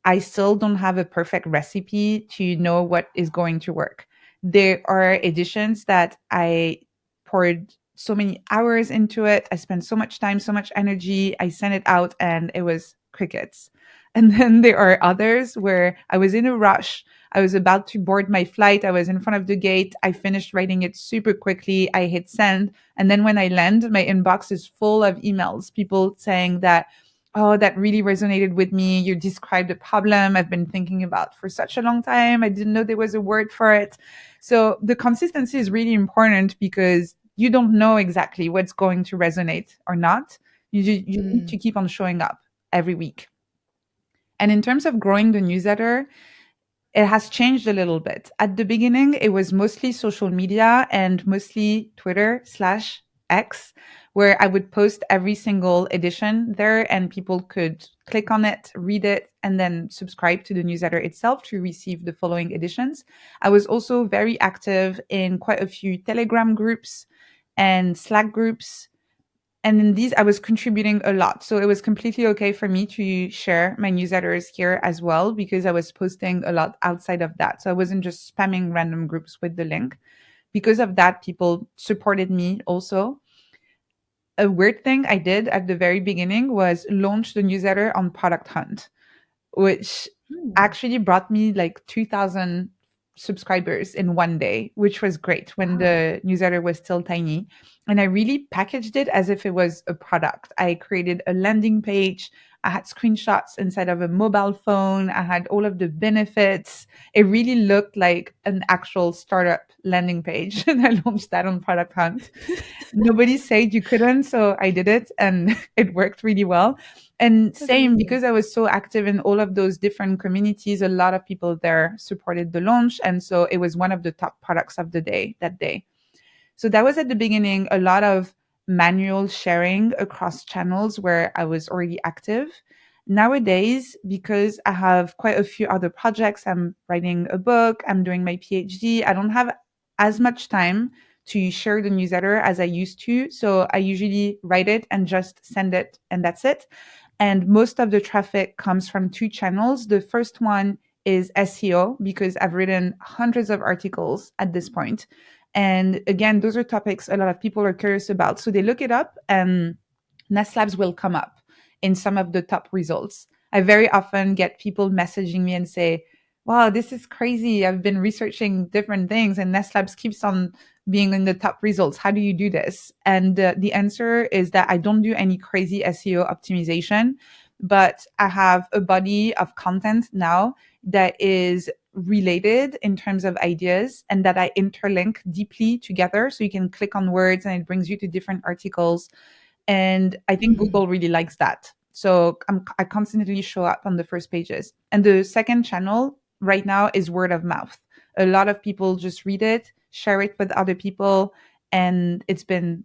S1: I still don't have a perfect recipe to know what is going to work. There are editions that I poured so many hours into it. I spent so much time, so much energy. I sent it out and it was crickets. And then there are others where I was in a rush. I was about to board my flight. I was in front of the gate. I finished writing it super quickly. I hit send. And then when I land, my inbox is full of emails, people saying that, oh, that really resonated with me. You described a problem I've been thinking about for such a long time. I didn't know there was a word for it. So the consistency is really important because you don't know exactly what's going to resonate or not. You need
S2: Mm.
S1: to keep on showing up every week. And in terms of growing the newsletter, it has changed a little bit. At the beginning, it was mostly social media and mostly Twitter/X, where I would post every single edition there and people could click on it, read it, and then subscribe to the newsletter itself to receive the following editions. I was also very active in quite a few Telegram groups and Slack groups, and in these I was contributing a lot, so it was completely okay for me to share my newsletters here as well because I was posting a lot outside of that, so I wasn't just spamming random groups with the link. Because of that, people supported me also. A weird thing I did at the very beginning was launch the newsletter on Product Hunt, which
S2: Hmm.
S1: actually brought me like 2,000 subscribers in one day, which was great when
S2: Wow.
S1: the newsletter was still tiny. And I really packaged it as if it was a product. I created a landing page. I had screenshots inside of a mobile phone. I had all of the benefits. It really looked like an actual startup landing page. And I launched that on Product Hunt. Nobody said you couldn't, so I did it and it worked really well. And
S2: That's
S1: same,
S2: amazing.
S1: because I was so active in all of those different communities, a lot of people there supported the launch. And so it was one of the top products of the day that day. So that was at the beginning, a lot of manual sharing across channels where I was already active. Nowadays, because I have quite a few other projects, I'm writing a book, I'm doing my PhD, I don't have as much time to share the newsletter as I used to. So I usually write it and just send it, and that's it. And most of the traffic comes from two channels. The first one is SEO because I've written hundreds of articles at this point. And again, those are topics a lot of people are curious about. So they look it up and Ness Labs will come up in some of the top results. I very often get people messaging me and say, wow, this is crazy. I've been researching different things and Ness Labs keeps on being in the top results. How do you do this? And the answer is that I don't do any crazy SEO optimization, but I have a body of content now that is related in terms of ideas and that I interlink deeply together. So you can click on words and it brings you to different articles. And I think
S2: Mm.
S1: Google really likes that. So I constantly show up on the first pages. And the second channel right now is word of mouth. A lot of people just read it, share it with other people, and it's been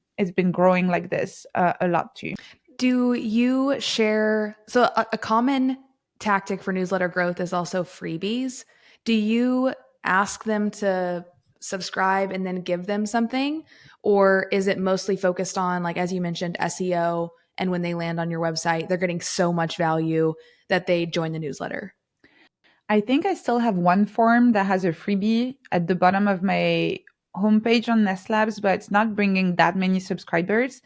S1: growing like this a lot too.
S2: Do you share? So, a common tactic for newsletter growth is also freebies. Do you ask them to subscribe and then give them something? Or is it mostly focused on, like, as you mentioned, SEO? And when they land on your website, they're getting so much value that they join the newsletter?
S1: I think I still have one form that has a freebie at the bottom of my homepage on Ness Labs, but it's not bringing that many subscribers.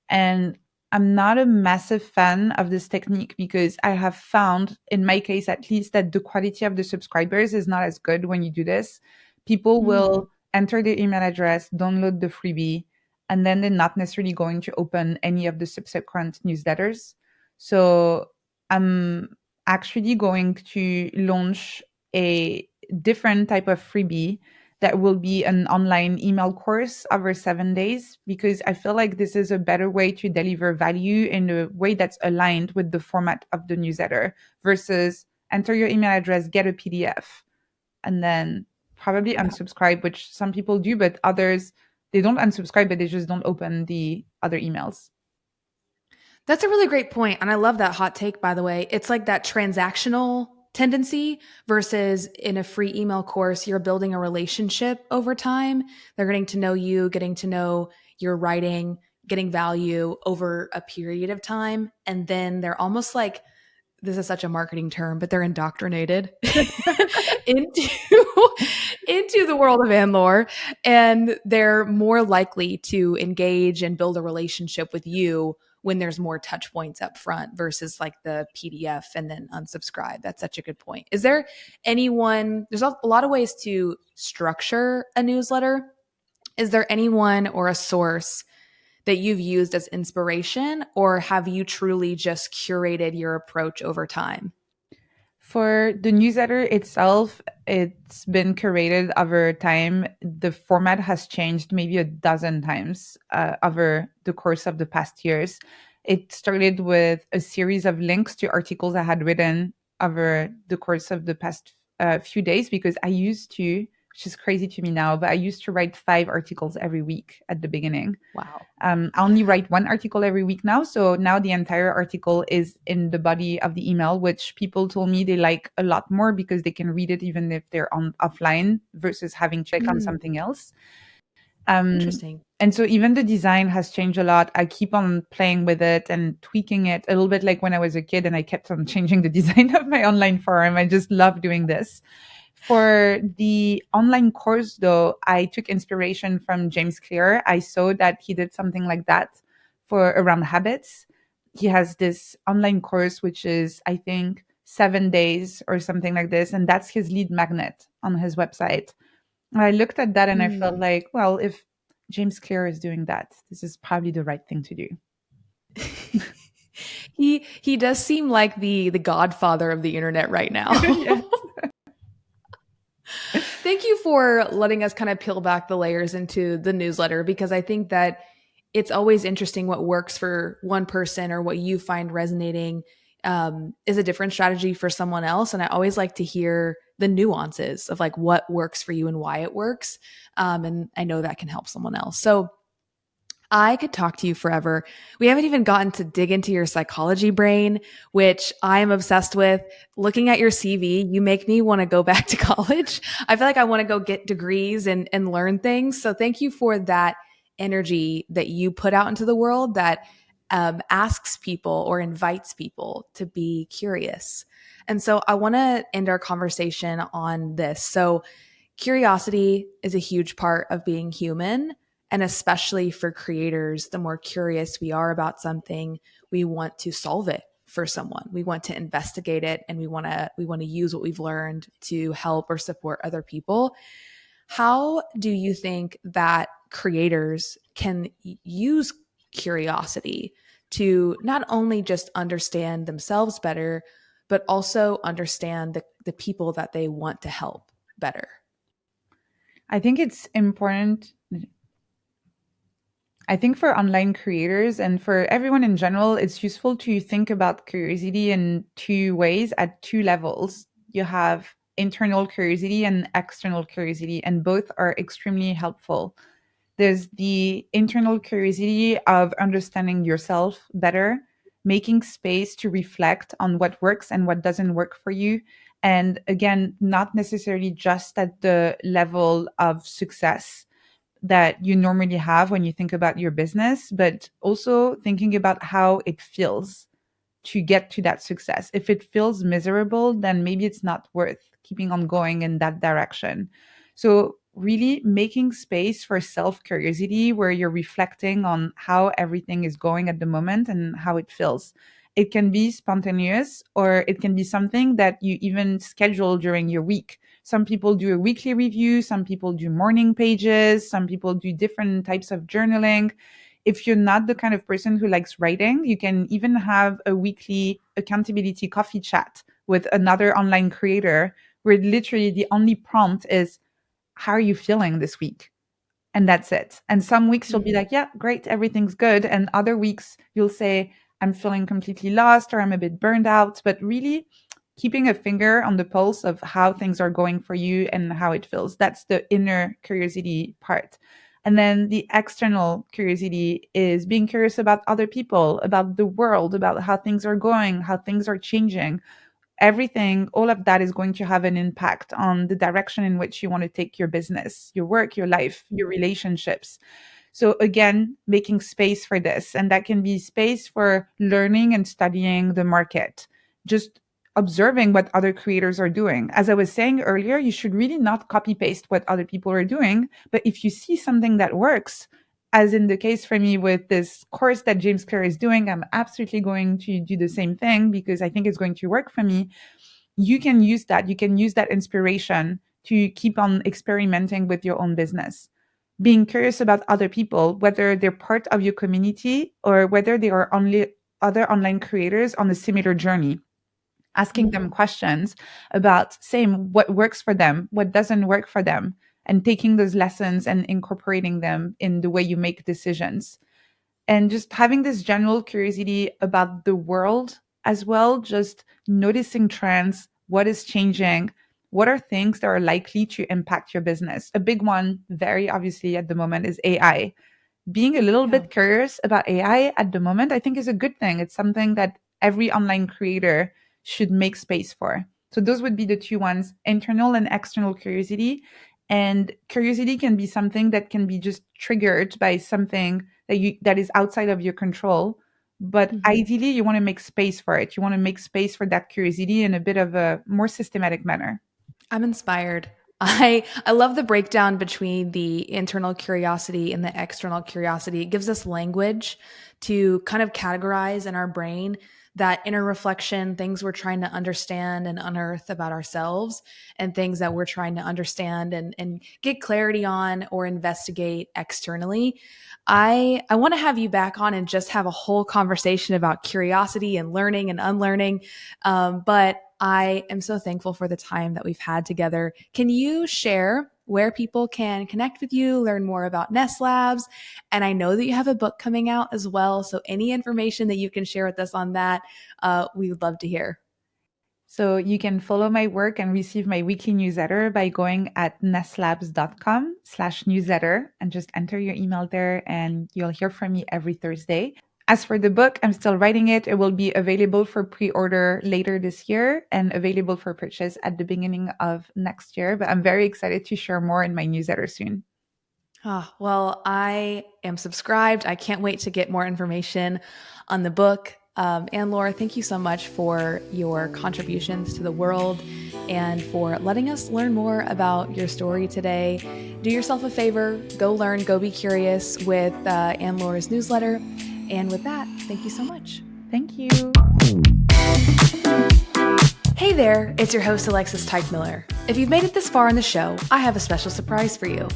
S1: And I'm not a massive fan of this technique because I have found, in my case at least, that the quality of the subscribers is not as good when you do this. People
S2: Mm.
S1: will enter their email address, download the freebie, and then they're not necessarily going to open any of the subsequent newsletters. So I'm actually going to launch a different type of freebie that will be an online email course over 7 days because I feel like this is a better way to deliver value in a way that's aligned with the format of the newsletter versus enter your email address, get a PDF, and then probably
S2: Yeah.
S1: unsubscribe, which some people do, but others, they don't unsubscribe, but they just don't open the other emails.
S2: That's a really great point, and I love that hot take, by the way. It's like that transactional tendency versus in a free email course, you're building a relationship over time. They're getting to know you, getting to know your writing, getting value over a period of time, and then they're almost like, this is such a marketing term, but they're indoctrinated into into the world of Anne-Laure, and they're more likely to engage and build a relationship with you when there's more touch points up front versus like the PDF and then unsubscribe. That's such a good point. Is there anyone, there's a lot of ways to structure a newsletter. Is there anyone or a source that you've used as inspiration, or have you truly just curated your approach over time?
S1: For the newsletter itself, it's been curated over time. The format has changed maybe a dozen times over the course of the past years. It started with a series of links to articles I had written over the course of the past few days because I used to, which is crazy to me now, but I used to write 5 articles every week at the beginning.
S2: Wow.
S1: I only write 1 article every week now. So now the entire article is in the body of the email, which people told me they like a lot more because they can read it even if they're on offline versus having to click on
S2: Mm,
S1: something else. Um,
S2: interesting.
S1: and so even the design has changed a lot. I keep on playing with it and tweaking it a little bit like when I was a kid and I kept on changing the design of my online forum. I just love doing this. For the online course, though, I took inspiration from James Clear. I saw that he did something like that for around habits. He has this online course, which is, I think, 7 days or something like this. And that's his lead magnet on his website. And I looked at that and I felt
S2: Mm.
S1: like, well, if James Clear is doing that, this is probably the right thing to do.
S2: He does seem like the godfather of the internet right now.
S1: Yes.
S2: Thank you for letting us kind of peel back the layers into the newsletter, because I think that it's always interesting what works for one person or what you find resonating is a different strategy for someone else. And I always like to hear the nuances of like what works for you and why it works. And I know that can help someone else. So I could talk to you forever. We haven't even gotten to dig into your psychology brain, which I am obsessed with. Looking at your CV, you make me want to go back to college. I feel like I want to go get degrees and learn things. So thank you for that energy that you put out into the world that asks people or invites people to be curious. And so I want to end our conversation on this. So curiosity is a huge part of being human. And especially for creators, the more curious we are about something, we want to solve it for someone. We want to investigate it, and we want to use what we've learned to help or support other people. How do you think that creators can use curiosity to not only just understand themselves better, but also understand the people that they want to help better?
S1: I think it's important. I think for online creators and for everyone in general, it's useful to think about curiosity in 2 ways at 2 levels. You have internal curiosity and external curiosity, and both are extremely helpful. There's the internal curiosity of understanding yourself better, making space to reflect on what works and what doesn't work for you. And again, not necessarily just at the level of success that you normally have when you think about your business, but also thinking about how it feels to get to that success. If it feels miserable, then maybe it's not worth keeping on going in that direction. So, really making space for self curiosity where you're reflecting on how everything is going at the moment and how it feels. It can be spontaneous or it can be something that you even schedule during your week. Some people do a weekly review, some people do morning pages, some people do different types of journaling. If you're not the kind of person who likes writing, you can even have a weekly accountability coffee chat with another online creator where literally the only prompt is, how are you feeling this week? And that's it. And some weeks you'll be
S2: Mhm.
S1: like, yeah, great, everything's good. And other weeks you'll say, I'm feeling completely lost or I'm a bit burned out. But really keeping a finger on the pulse of how things are going for you and how it feels. That's the inner curiosity part. And then the external curiosity is being curious about other people, about the world, about how things are going, how things are changing. Everything, all of that is going to have an impact on the direction in which you want to take your business, your work, your life, your relationships. So again, making space for this. And that can be space for learning and studying the market, just observing what other creators are doing. As I was saying earlier, you should really not copy paste what other people are doing. But if you see something that works, as in the case for me with this course that James Clear is doing, I'm absolutely going to do the same thing because I think it's going to work for me. You can use that. You can use that inspiration to keep on experimenting with your own business. Being curious about other people, whether they're part of your community or whether they are only other online creators on a similar journey, asking them questions about same what works for them, what doesn't work for them, and taking those lessons and incorporating them in the way you make decisions. And just having this general curiosity about the world as well, just noticing trends, what is changing, what are things that are likely to impact your business. A big one, very obviously at the moment, is AI. Being a little
S2: Yeah.
S1: bit curious about AI at the moment, I think is a good thing. It's something that every online creator should make space for. So those would be the two ones, internal and external curiosity. And curiosity can be something that can be just triggered by something that is outside of your control. But
S2: Mhm.
S1: ideally, you want to make space for it. You want to make space for that curiosity in a bit of a more systematic manner.
S2: I'm inspired. I love the breakdown between the internal curiosity and the external curiosity. It gives us language to kind of categorize in our brain that inner reflection, things we're trying to understand and unearth about ourselves, and things that we're trying to understand and get clarity on or investigate externally. I want to have you back on and just have a whole conversation about curiosity and learning and unlearning. But I am so thankful for the time that we've had together. Can you share where people can connect with you, learn more about Ness Labs? And I know that you have a book coming out as well. So any information that you can share with us on that, we would love to hear.
S1: So you can follow my work and receive my weekly newsletter by going at nesslabs.com/newsletter and just enter your email there and you'll hear from me every Thursday. As for the book, I'm still writing it. It will be available for pre-order later this year and available for purchase at the beginning of next year. But I'm very excited to share more in my newsletter soon.
S2: Ah, well, I am subscribed. I can't wait to get more information on the book. Anne-Laure, thank you so much for your contributions to the world and for letting us learn more about your story today. Do yourself a favor, go learn, go be curious with Anne-Laure's newsletter. And with that, thank you so much.
S1: Thank you.
S2: Hey there, it's your host Alexis Teichmiller. If you've made it this far in the show, I have a special surprise for you.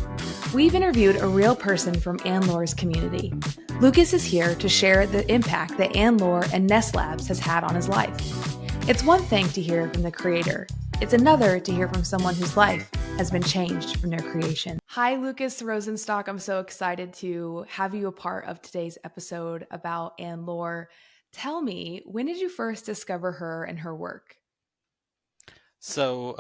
S2: We've interviewed a real person from Anne-Laure's community. Lucas is here to share the impact that Anne-Laure and Ness Labs has had on his life. It's one thing to hear from the creator. It's another to hear from someone whose life has been changed from their creation. Hi, Lucas Rosenstock. I'm so excited to have you a part of today's episode about Anne-Laure. Tell me, when did you first discover her and her work?
S3: So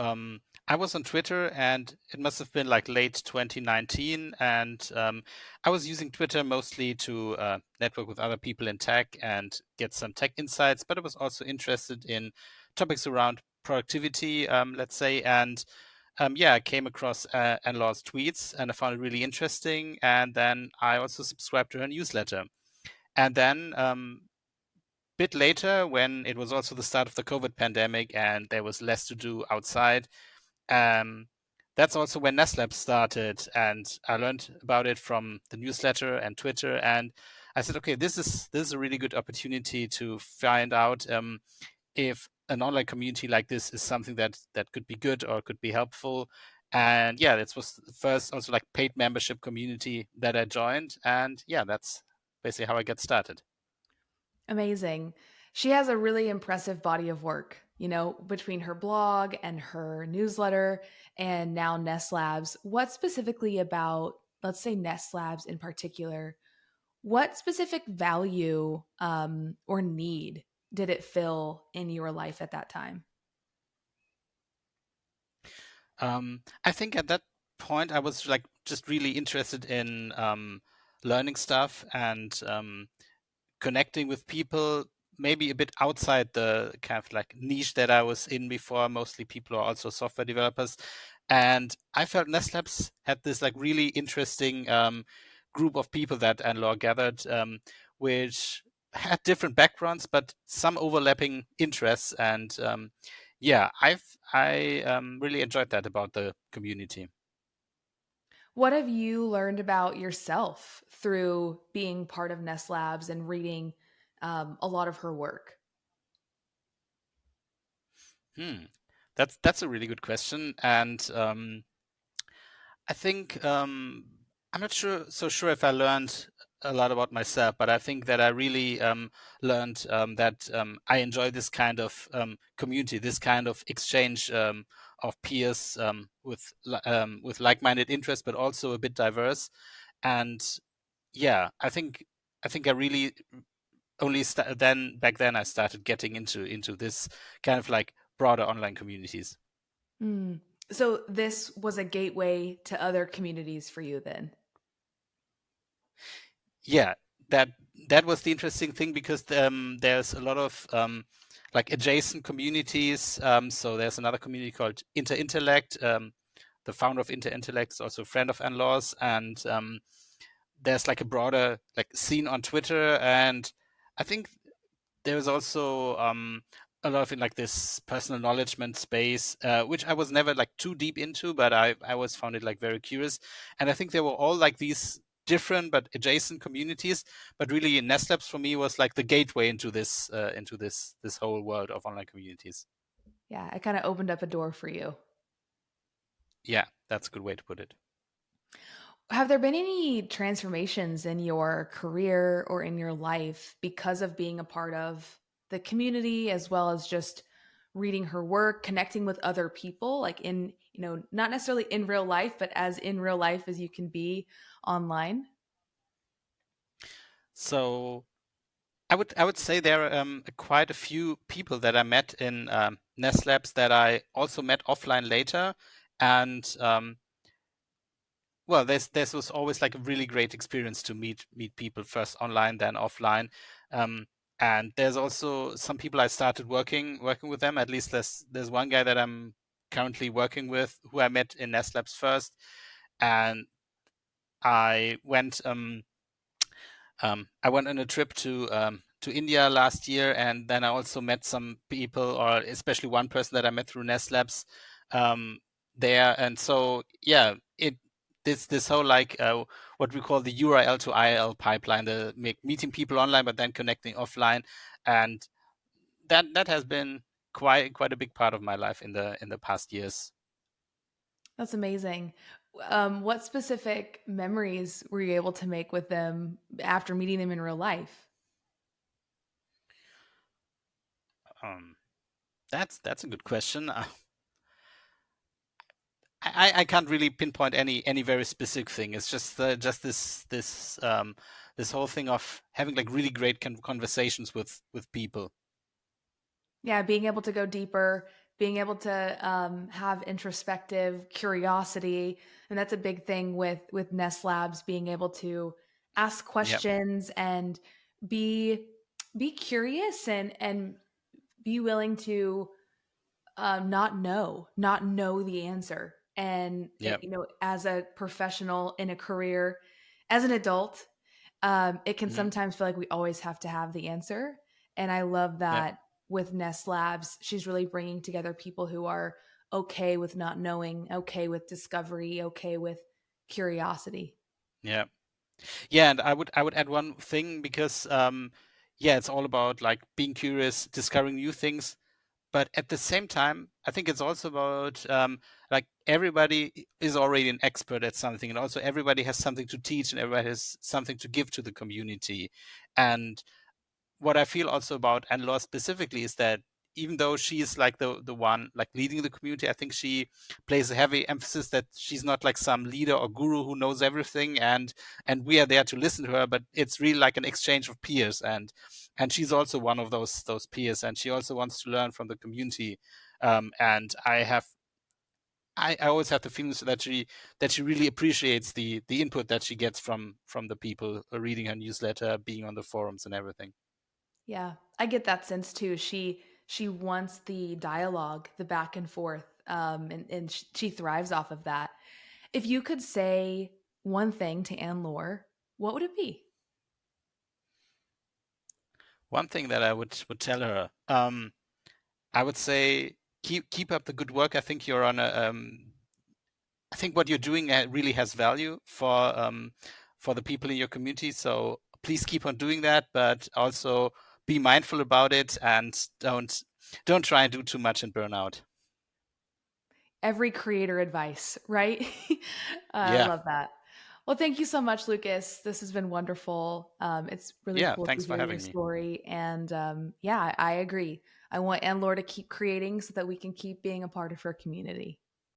S3: I was on Twitter, and it must have been like late 2019, and I was using Twitter mostly to network with other people in tech and get some tech insights. But I was also interested in topics around productivity, let's say, and yeah, I came across Anne-Laure's tweets, and I found it really interesting. And then I also subscribed to her newsletter. And then bit later, when it was also the start of the COVID pandemic and there was less to do outside, um, that's also when Ness Labs started. And I learned about it from the newsletter and Twitter. And I said, okay, this is a really good opportunity to find out if an online community like this is something that could be good or could be helpful. And yeah, this was the first also like paid membership community that I joined. And yeah, that's basically how I got started.
S2: Amazing. She has a really impressive body of work, between her blog and her newsletter and now Ness Labs. What specifically about, let's say, Ness Labs in particular, what specific value or need did it fill in your life at that time?
S3: I think at that point I was like just really interested in learning stuff and connecting with people, maybe a bit outside the kind of like niche that I was in before. Mostly people are also software developers. And I felt Nest Labs had this like really interesting group of people that Anne-Laure gathered, which had different backgrounds but some overlapping interests. And yeah, I really enjoyed that about the community.
S2: What have you learned about yourself through being part of Ness Labs and reading a lot of her work?
S3: Hmm. That's a really good question, and I think I'm not sure if I learned a lot about myself, but I think that I really learned that I enjoy this kind of community, this kind of exchange of peers with like-minded interests, but also a bit diverse. And yeah, I think I really only then back then I started getting into this kind of like broader online communities.
S2: Mm. So this was a gateway to other communities for you then.
S3: Yeah, that that was the interesting thing because there's a lot of like adjacent communities. So there's another community called Interintellect. The founder of Interintellect is also a friend of Anne-Laure's, and there's like a broader like scene on Twitter, and I think there's also a lot of in like this personal knowledgement space, which I was never like too deep into, but I always found it like very curious. And I think they were all like these different but adjacent communities. But really, Ness Labs for me was like the gateway into this whole world of online communities.
S2: Yeah, it kind of opened up a door for you.
S3: Yeah, that's a good way to put it.
S2: Have there been any transformations in your career or in your life because of being a part of the community as well as just reading her work, connecting with other people, like in, not necessarily in real life, but as in real life as you can be online?
S3: So I would say there are quite a few people that I met in Ness Labs that I also met offline later, and well, this was always like a really great experience to meet people first online, then offline. Um, and there's also some people I started working with them. At least there's one guy that I'm currently working with who I met in Nest Labs first, and I went I went on a trip to India last year, and then I also met some people, or especially one person that I met through Ness Labs um, there. And so, yeah, this whole like what we call the URL to IRL pipeline, the meeting people online but then connecting offline, and that has been quite a big part of my life in the past years.
S2: That's amazing. What specific memories were you able to make with them after meeting them in real life?
S3: Um, that's a good question. I can't really pinpoint any very specific thing. It's just this whole thing of having like really great conversations with people.
S2: Yeah, being able to go deeper, being able to have introspective curiosity, and that's a big thing with Nest Labs. Being able to ask
S3: Yeah,
S2: questions and be be curious and be willing to not know the answer. And
S3: yeah,
S2: as a professional in a career, as an adult, it can
S3: mhm,
S2: sometimes feel like we always have to have the answer. And I love
S3: yeah,
S2: that with Nest Labs, she's really bringing together people who are okay with not knowing, okay with discovery, okay with curiosity.
S3: yeah. Yeah, and I would add one thing because yeah, it's all about like being curious, discovering new things, but at the same time, I think it's also about like everybody is already an expert at something, and also everybody has something to teach, and everybody has something to give to the community. And what I feel also about Anne-Laure specifically is that even though she's like the one like leading the community, I think she plays a heavy emphasis that she's not like some leader or guru who knows everything, and we are there to listen to her, but it's really like an exchange of peers, and she's also one of those peers, and she also wants to learn from the community. And I always have the feeling that she really appreciates the input that she gets from the people reading her newsletter, being on the forums and everything.
S2: Yeah, I get that sense too. She wants the dialogue, the back and forth, and she thrives off of that. If you could say one thing to Anne-Laure, what would it be?
S3: One thing that I would tell her, I would say keep up the good work. I think you're on a I think what you're doing really has value for the people in your community. So please keep on doing that, but also be mindful about it and don't try and do too much and burn out.
S2: Every creator advice, right? I
S3: Yeah,
S2: love that. Well, thank you so much, Lucas. This has been wonderful. It's really
S3: yeah.
S2: cool to
S3: Thanks for
S2: hear your
S3: having me.
S2: story. And yeah, I agree. I want Anne-Laure to keep creating so that we can keep being a part of her community.